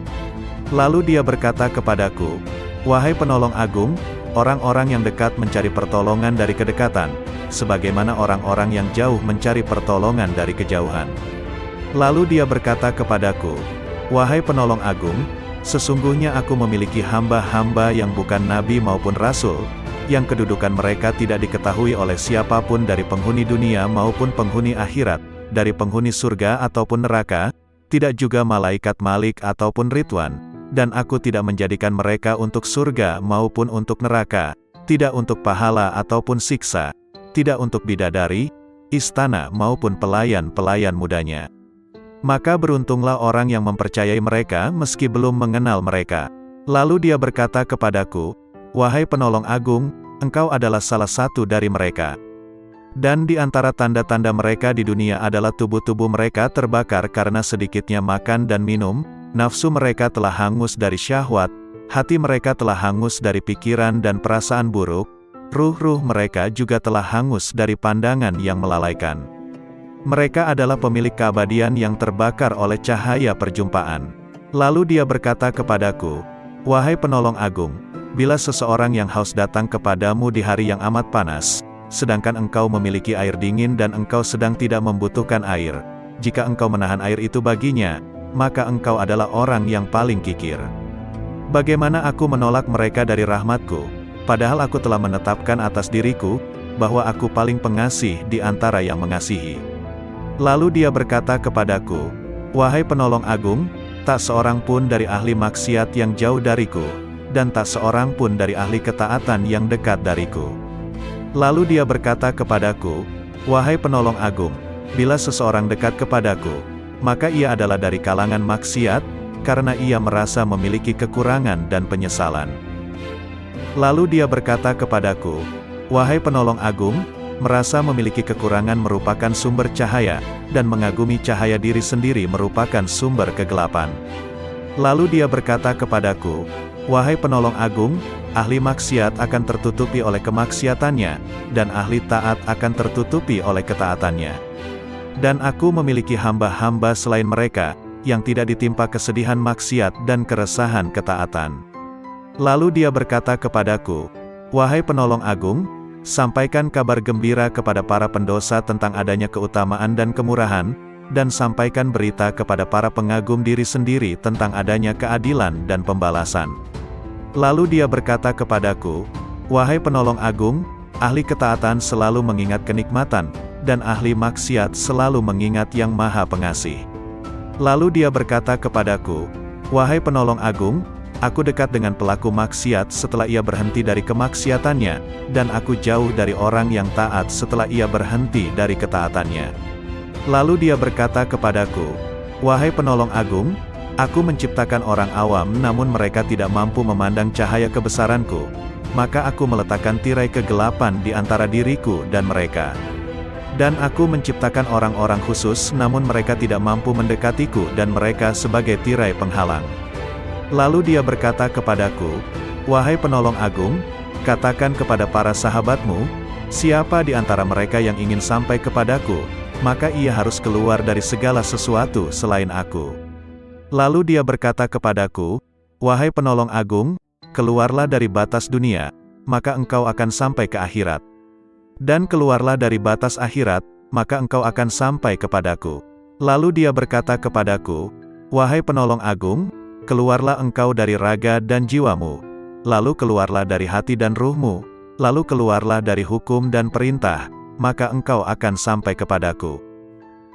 Lalu dia berkata kepadaku, "Wahai penolong agung, orang-orang yang dekat mencari pertolongan dari kedekatan, sebagaimana orang-orang yang jauh mencari pertolongan dari kejauhan." Lalu dia berkata kepadaku, "Wahai penolong agung, sesungguhnya aku memiliki hamba-hamba yang bukan nabi maupun rasul, yang kedudukan mereka tidak diketahui oleh siapapun dari penghuni dunia maupun penghuni akhirat, dari penghuni surga ataupun neraka, tidak juga malaikat Malik ataupun Ridwan, dan aku tidak menjadikan mereka untuk surga maupun untuk neraka, tidak untuk pahala ataupun siksa, tidak untuk bidadari, istana maupun pelayan-pelayan mudanya. Maka beruntunglah orang yang mempercayai mereka meski belum mengenal mereka." Lalu dia berkata kepadaku, "Wahai penolong agung, engkau adalah salah satu dari mereka. Dan di antara tanda-tanda mereka di dunia adalah tubuh-tubuh mereka terbakar karena sedikitnya makan dan minum, nafsu mereka telah hangus dari syahwat, hati mereka telah hangus dari pikiran dan perasaan buruk, ruh-ruh mereka juga telah hangus dari pandangan yang melalaikan. Mereka adalah pemilik keabadian yang terbakar oleh cahaya perjumpaan." Lalu dia berkata kepadaku, "Wahai penolong agung, bila seseorang yang haus datang kepadamu di hari yang amat panas, sedangkan engkau memiliki air dingin dan engkau sedang tidak membutuhkan air, jika engkau menahan air itu baginya, maka engkau adalah orang yang paling kikir. Bagaimana aku menolak mereka dari rahmatku, padahal aku telah menetapkan atas diriku, bahwa aku paling pengasih di antara yang mengasihi." Lalu dia berkata kepadaku, "Wahai penolong agung, tak seorang pun dari ahli maksiat yang jauh dariku, dan tak seorang pun dari ahli ketaatan yang dekat dariku." Lalu dia berkata kepadaku, "Wahai penolong agung, bila seseorang dekat kepadaku, maka ia adalah dari kalangan maksiat, karena ia merasa memiliki kekurangan dan penyesalan." Lalu dia berkata kepadaku, "Wahai penolong agung, merasa memiliki kekurangan merupakan sumber cahaya, dan mengagumi cahaya diri sendiri merupakan sumber kegelapan." Lalu dia berkata kepadaku, "Wahai penolong agung, ahli maksiat akan tertutupi oleh kemaksiatannya, dan ahli taat akan tertutupi oleh ketaatannya. Dan aku memiliki hamba-hamba selain mereka, yang tidak ditimpa kesedihan maksiat dan keresahan ketaatan." Lalu dia berkata kepadaku, "Wahai penolong agung, sampaikan kabar gembira kepada para pendosa tentang adanya keutamaan dan kemurahan, dan sampaikan berita kepada para pengagum diri sendiri tentang adanya keadilan dan pembalasan." Lalu dia berkata kepadaku, "Wahai penolong agung, ahli ketaatan selalu mengingat kenikmatan, dan ahli maksiat selalu mengingat yang Maha Pengasih." Lalu dia berkata kepadaku, "Wahai penolong agung, aku dekat dengan pelaku maksiat setelah ia berhenti dari kemaksiatannya, dan aku jauh dari orang yang taat setelah ia berhenti dari ketaatannya. Lalu dia berkata kepadaku, wahai penolong agung, aku menciptakan orang awam namun mereka tidak mampu memandang cahaya kebesaranku, maka aku meletakkan tirai kegelapan di antara diriku dan mereka. Dan aku menciptakan orang-orang khusus namun mereka tidak mampu mendekatiku dan mereka sebagai tirai penghalang. Lalu dia berkata kepadaku, wahai penolong agung, katakan kepada para sahabatmu, siapa di antara mereka yang ingin sampai kepadaku, maka ia harus keluar dari segala sesuatu selain aku. Lalu dia berkata kepadaku, wahai penolong agung, keluarlah dari batas dunia, maka engkau akan sampai ke akhirat. Dan keluarlah dari batas akhirat, maka engkau akan sampai kepadaku. Lalu dia berkata kepadaku, wahai penolong agung, keluarlah engkau dari raga dan jiwamu, lalu keluarlah dari hati dan ruhmu, lalu keluarlah dari hukum dan perintah, maka engkau akan sampai kepadaku.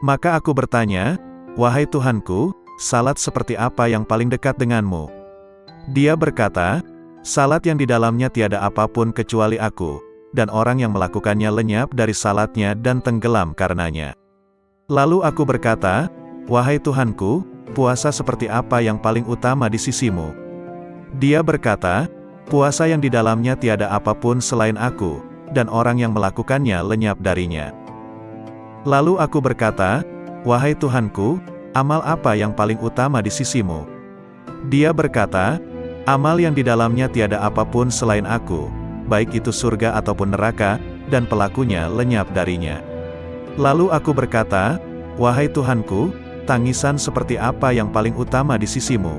Maka aku bertanya, wahai Tuhanku, salat seperti apa yang paling dekat denganmu? Dia berkata, salat yang di dalamnya tiada apapun kecuali aku, dan orang yang melakukannya lenyap dari salatnya dan tenggelam karenanya. Lalu aku berkata, wahai Tuhanku, puasa seperti apa yang paling utama di sisimu? Dia berkata, puasa yang di dalamnya tiada apapun selain aku, dan orang yang melakukannya lenyap darinya. Lalu aku berkata, wahai Tuhanku, amal apa yang paling utama di sisimu? Dia berkata, amal yang di dalamnya tiada apapun selain aku, baik itu surga ataupun neraka, dan pelakunya lenyap darinya. Lalu aku berkata, wahai Tuhanku, tangisan seperti apa yang paling utama di sisimu?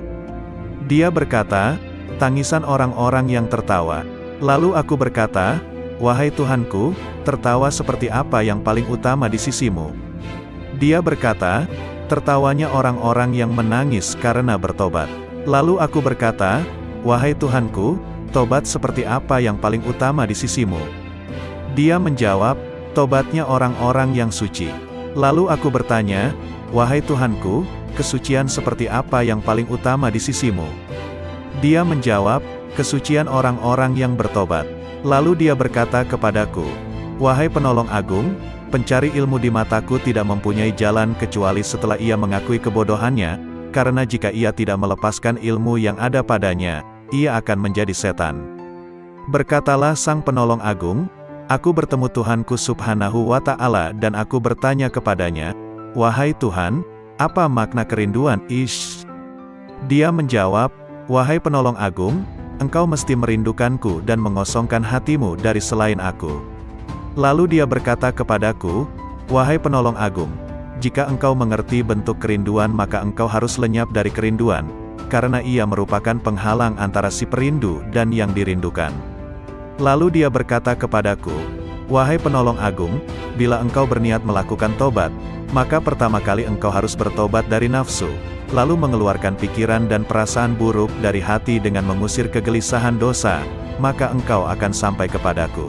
Dia berkata, tangisan orang-orang yang tertawa. Lalu aku berkata, wahai Tuhanku, tertawa seperti apa yang paling utama di sisimu? Dia berkata, tertawanya orang-orang yang menangis karena bertobat. Lalu aku berkata, wahai Tuhanku, tobat seperti apa yang paling utama di sisimu? Dia menjawab, tobatnya orang-orang yang suci. Lalu aku bertanya, wahai Tuhanku, kesucian seperti apa yang paling utama di sisimu? Dia menjawab, kesucian orang-orang yang bertobat. Lalu dia berkata kepadaku, wahai penolong agung, pencari ilmu di mataku tidak mempunyai jalan kecuali setelah ia mengakui kebodohannya, karena jika ia tidak melepaskan ilmu yang ada padanya, ia akan menjadi setan. Berkatalah sang penolong agung, aku bertemu Tuhanku subhanahu wa ta'ala dan aku bertanya kepadanya, wahai Tuhan, apa makna kerinduan? Dia menjawab, wahai penolong agung, engkau mesti merindukanku dan mengosongkan hatimu dari selain aku. Lalu dia berkata kepadaku, wahai penolong agung, jika engkau mengerti bentuk kerinduan maka engkau harus lenyap dari kerinduan, karena ia merupakan penghalang antara si perindu dan yang dirindukan. Lalu dia berkata kepadaku, wahai penolong agung, bila engkau berniat melakukan tobat, maka pertama kali engkau harus bertobat dari nafsu, lalu mengeluarkan pikiran dan perasaan buruk dari hati dengan mengusir kegelisahan dosa, maka engkau akan sampai kepadaku.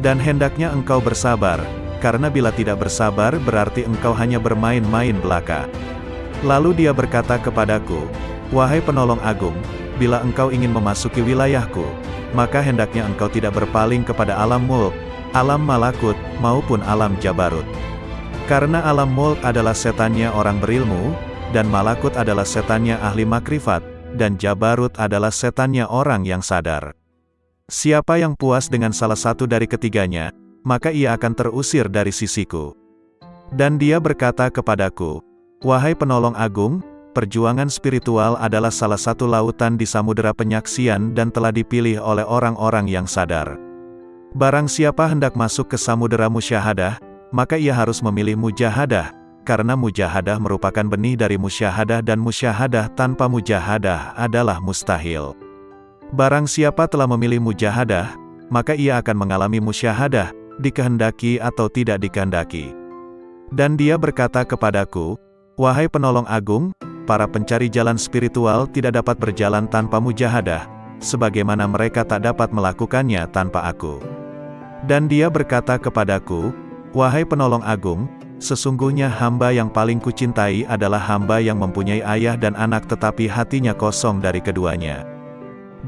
Dan hendaknya engkau bersabar, karena bila tidak bersabar berarti engkau hanya bermain-main belaka. Lalu dia berkata kepadaku, wahai penolong agung, bila engkau ingin memasuki wilayahku, maka hendaknya engkau tidak berpaling kepada alam mulk, alam malakut, maupun alam jabarut. Karena alam mulk adalah setannya orang berilmu, dan malakut adalah setannya ahli makrifat, dan jabarut adalah setannya orang yang sadar. Siapa yang puas dengan salah satu dari ketiganya, maka ia akan terusir dari sisiku. Dan dia berkata kepadaku, wahai penolong agung, perjuangan spiritual adalah salah satu lautan di samudera penyaksian dan telah dipilih oleh orang-orang yang sadar. Barang siapa hendak masuk ke samudera musyahadah, maka ia harus memilih mujahadah, karena mujahadah merupakan benih dari musyahadah dan musyahadah tanpa mujahadah adalah mustahil. Barang siapa telah memilih mujahadah, maka ia akan mengalami musyahadah, dikehendaki atau tidak dikehendaki. Dan dia berkata kepadaku, wahai penolong agung, para pencari jalan spiritual tidak dapat berjalan tanpa mujahadah, sebagaimana mereka tak dapat melakukannya tanpa aku. Dan dia berkata kepadaku, wahai penolong agung, Sesungguhnya hamba yang paling kucintai adalah hamba yang mempunyai ayah dan anak tetapi hatinya kosong dari keduanya.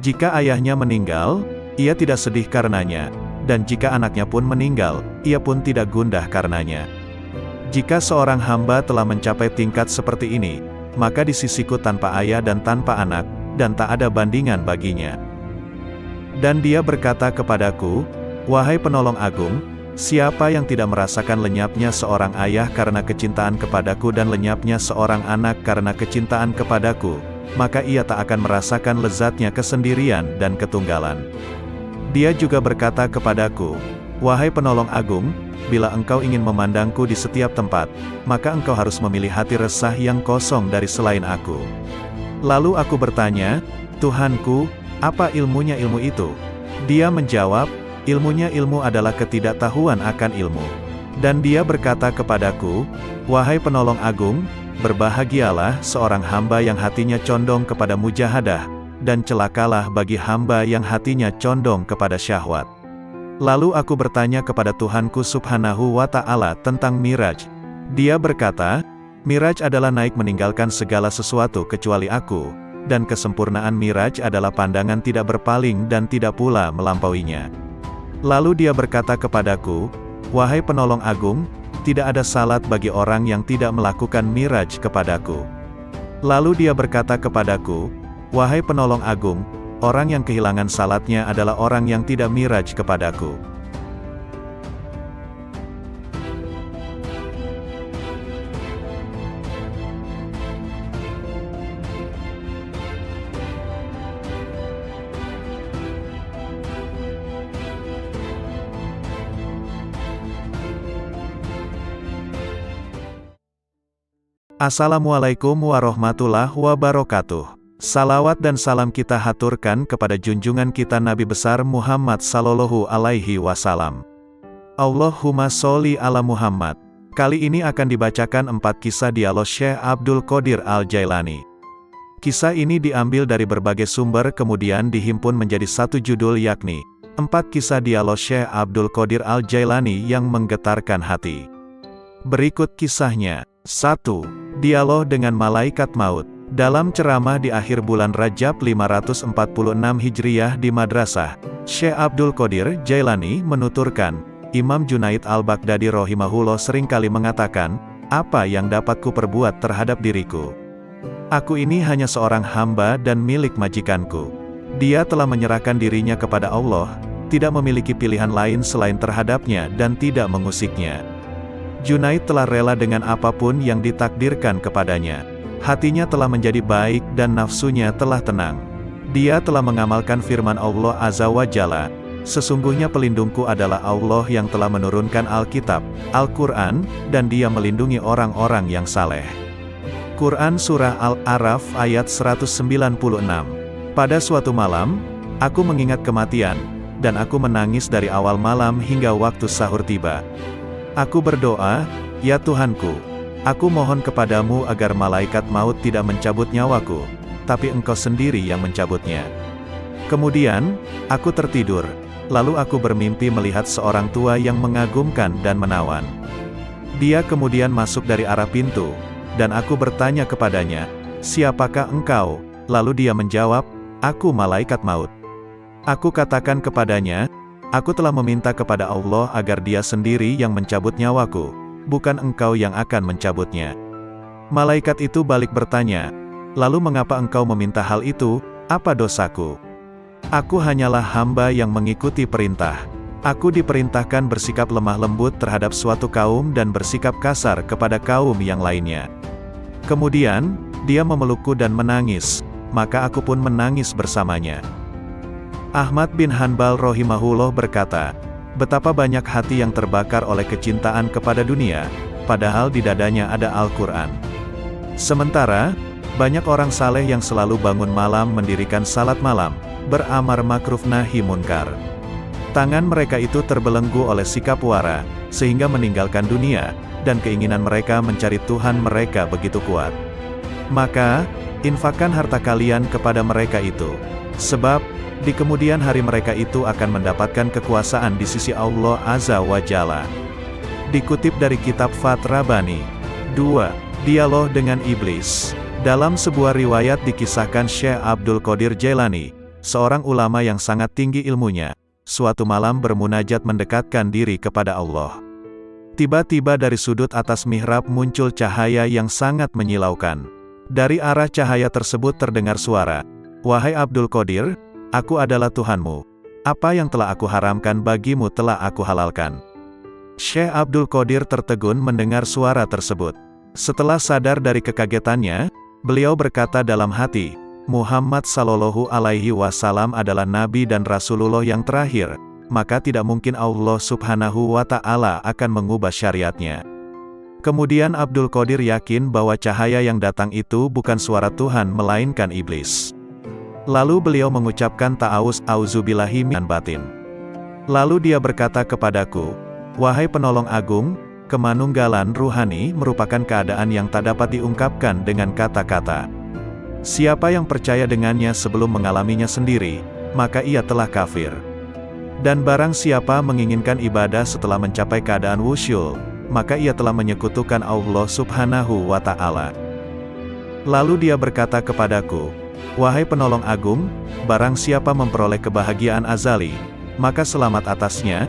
Jika ayahnya meninggal, ia tidak sedih karenanya, dan jika anaknya pun meninggal, ia pun tidak gundah karenanya. Jika seorang hamba telah mencapai tingkat seperti ini, maka di sisiku tanpa ayah dan tanpa anak, dan tak ada bandingan baginya. Dan dia berkata kepadaku, "Wahai penolong agung, siapa yang tidak merasakan lenyapnya seorang ayah karena kecintaan kepadaku dan lenyapnya seorang anak karena kecintaan kepadaku, maka ia tak akan merasakan lezatnya kesendirian dan ketunggalan." Dia juga berkata kepadaku, "Wahai penolong agung, bila engkau ingin memandangku di setiap tempat, maka engkau harus memilih hati resah yang kosong dari selain aku." Lalu aku bertanya, "Tuhanku, apa ilmunya ilmu itu?" Dia menjawab, "Ilmunya ilmu adalah ketidaktahuan akan ilmu." Dan dia berkata kepadaku, "Wahai penolong agung, berbahagialah seorang hamba yang hatinya condong kepada mujahadah, dan celakalah bagi hamba yang hatinya condong kepada syahwat." Lalu aku bertanya kepada Tuhanku Subhanahu wa Ta'ala tentang Miraj. Dia berkata, "Miraj adalah naik meninggalkan segala sesuatu kecuali aku, dan kesempurnaan Miraj adalah pandangan tidak berpaling dan tidak pula melampauinya." Lalu dia berkata kepadaku, "Wahai penolong agung, tidak ada salat bagi orang yang tidak melakukan Miraj kepadaku." Lalu dia berkata kepadaku, "Wahai penolong agung, orang yang kehilangan salatnya adalah orang yang tidak Miraj kepadaku." Assalamualaikum warahmatullahi wabarakatuh. Salawat dan salam kita haturkan kepada junjungan kita Nabi besar Muhammad sallallahu alaihi wasallam. Allahumma sholli ala Muhammad. Kali ini akan dibacakan 4 kisah dialog Syekh Abdul Qadir Al-Jailani. Kisah ini diambil dari berbagai sumber kemudian dihimpun menjadi satu judul yakni 4 kisah dialog Syekh Abdul Qadir Al-Jailani yang menggetarkan hati. Berikut kisahnya. 1. Dialog dengan Malaikat Maut. Dalam ceramah di akhir bulan Rajab 546 Hijriyah di Madrasah, Syekh Abdul Qadir Jailani menuturkan, Imam Junaid Al-Baghdadi rahimahullah seringkali mengatakan, "Apa yang dapat ku perbuat terhadap diriku? Aku ini hanya seorang hamba dan milik majikanku. Dia telah menyerahkan dirinya kepada Allah, tidak memiliki pilihan lain selain terhadapnya dan tidak mengusiknya." Junaid telah rela dengan apapun yang ditakdirkan kepadanya. Hatinya telah menjadi baik dan nafsunya telah tenang. Dia telah mengamalkan firman Allah Azza wa Jalla, "Sesungguhnya pelindungku adalah Allah yang telah menurunkan Alkitab, Al-Quran, dan dia melindungi orang-orang yang saleh." Quran Surah Al-A'raf ayat 196. Pada suatu malam, aku mengingat kematian, dan aku menangis dari awal malam hingga waktu sahur tiba. Aku berdoa, "Ya Tuhanku, aku mohon kepadamu agar malaikat maut tidak mencabut nyawaku, tapi Engkau sendiri yang mencabutnya." Kemudian, aku tertidur, lalu aku bermimpi melihat seorang tua yang mengagumkan dan menawan. Dia kemudian masuk dari arah pintu, dan aku bertanya kepadanya, "Siapakah engkau?" Lalu dia menjawab, "Aku malaikat maut." Aku katakan kepadanya, "Aku telah meminta kepada Allah agar Dia sendiri yang mencabut nyawaku, bukan engkau yang akan mencabutnya." Malaikat itu balik bertanya, "Lalu mengapa engkau meminta hal itu? Apa dosaku? Aku hanyalah hamba yang mengikuti perintah. Aku diperintahkan bersikap lemah lembut terhadap suatu kaum dan bersikap kasar kepada kaum yang lainnya." Kemudian, dia memelukku dan menangis, maka aku pun menangis bersamanya. Ahmad bin Hanbal rahimahullah berkata, betapa banyak hati yang terbakar oleh kecintaan kepada dunia, padahal di dadanya ada Al-Quran. Sementara, banyak orang saleh yang selalu bangun malam mendirikan salat malam, beramar makruf nahi munkar. Tangan mereka itu terbelenggu oleh sikap wara, sehingga meninggalkan dunia, dan keinginan mereka mencari Tuhan mereka begitu kuat. Maka, infakkan harta kalian kepada mereka itu. Sebab, di kemudian hari mereka itu akan mendapatkan kekuasaan di sisi Allah Azza wa Jalla. Dikutip dari kitab Fath Rabbani. 2. Dialog dengan Iblis. Dalam sebuah riwayat dikisahkan Syekh Abdul Qadir Jailani, seorang ulama yang sangat tinggi ilmunya, suatu malam bermunajat mendekatkan diri kepada Allah. Tiba-tiba dari sudut atas mihrab muncul cahaya yang sangat menyilaukan. Dari arah cahaya tersebut terdengar suara, "Wahai Abdul Qadir, aku adalah Tuhanmu. Apa yang telah aku haramkan bagimu telah aku halalkan." Syekh Abdul Qadir tertegun mendengar suara tersebut. Setelah sadar dari kekagetannya, beliau berkata dalam hati, Muhammad Sallallahu Alaihi Wasallam adalah Nabi dan Rasulullah yang terakhir, maka tidak mungkin Allah Subhanahu wa Ta'ala akan mengubah syariatnya. Kemudian Abdul Qadir yakin bahwa cahaya yang datang itu bukan suara Tuhan melainkan iblis. Lalu beliau mengucapkan ta'awuz, auzubillahi minan batin. Lalu dia berkata kepadaku, "Wahai penolong agung, kemanunggalan ruhani merupakan keadaan yang tak dapat diungkapkan dengan kata-kata. Siapa yang percaya dengannya sebelum mengalaminya sendiri, maka ia telah kafir. Dan barang siapa menginginkan ibadah setelah mencapai keadaan wusyul, maka ia telah menyekutukan Allah Subhanahu wa Ta'ala." Lalu dia berkata kepadaku, "Wahai penolong agung, barang siapa memperoleh kebahagiaan azali, maka selamat atasnya,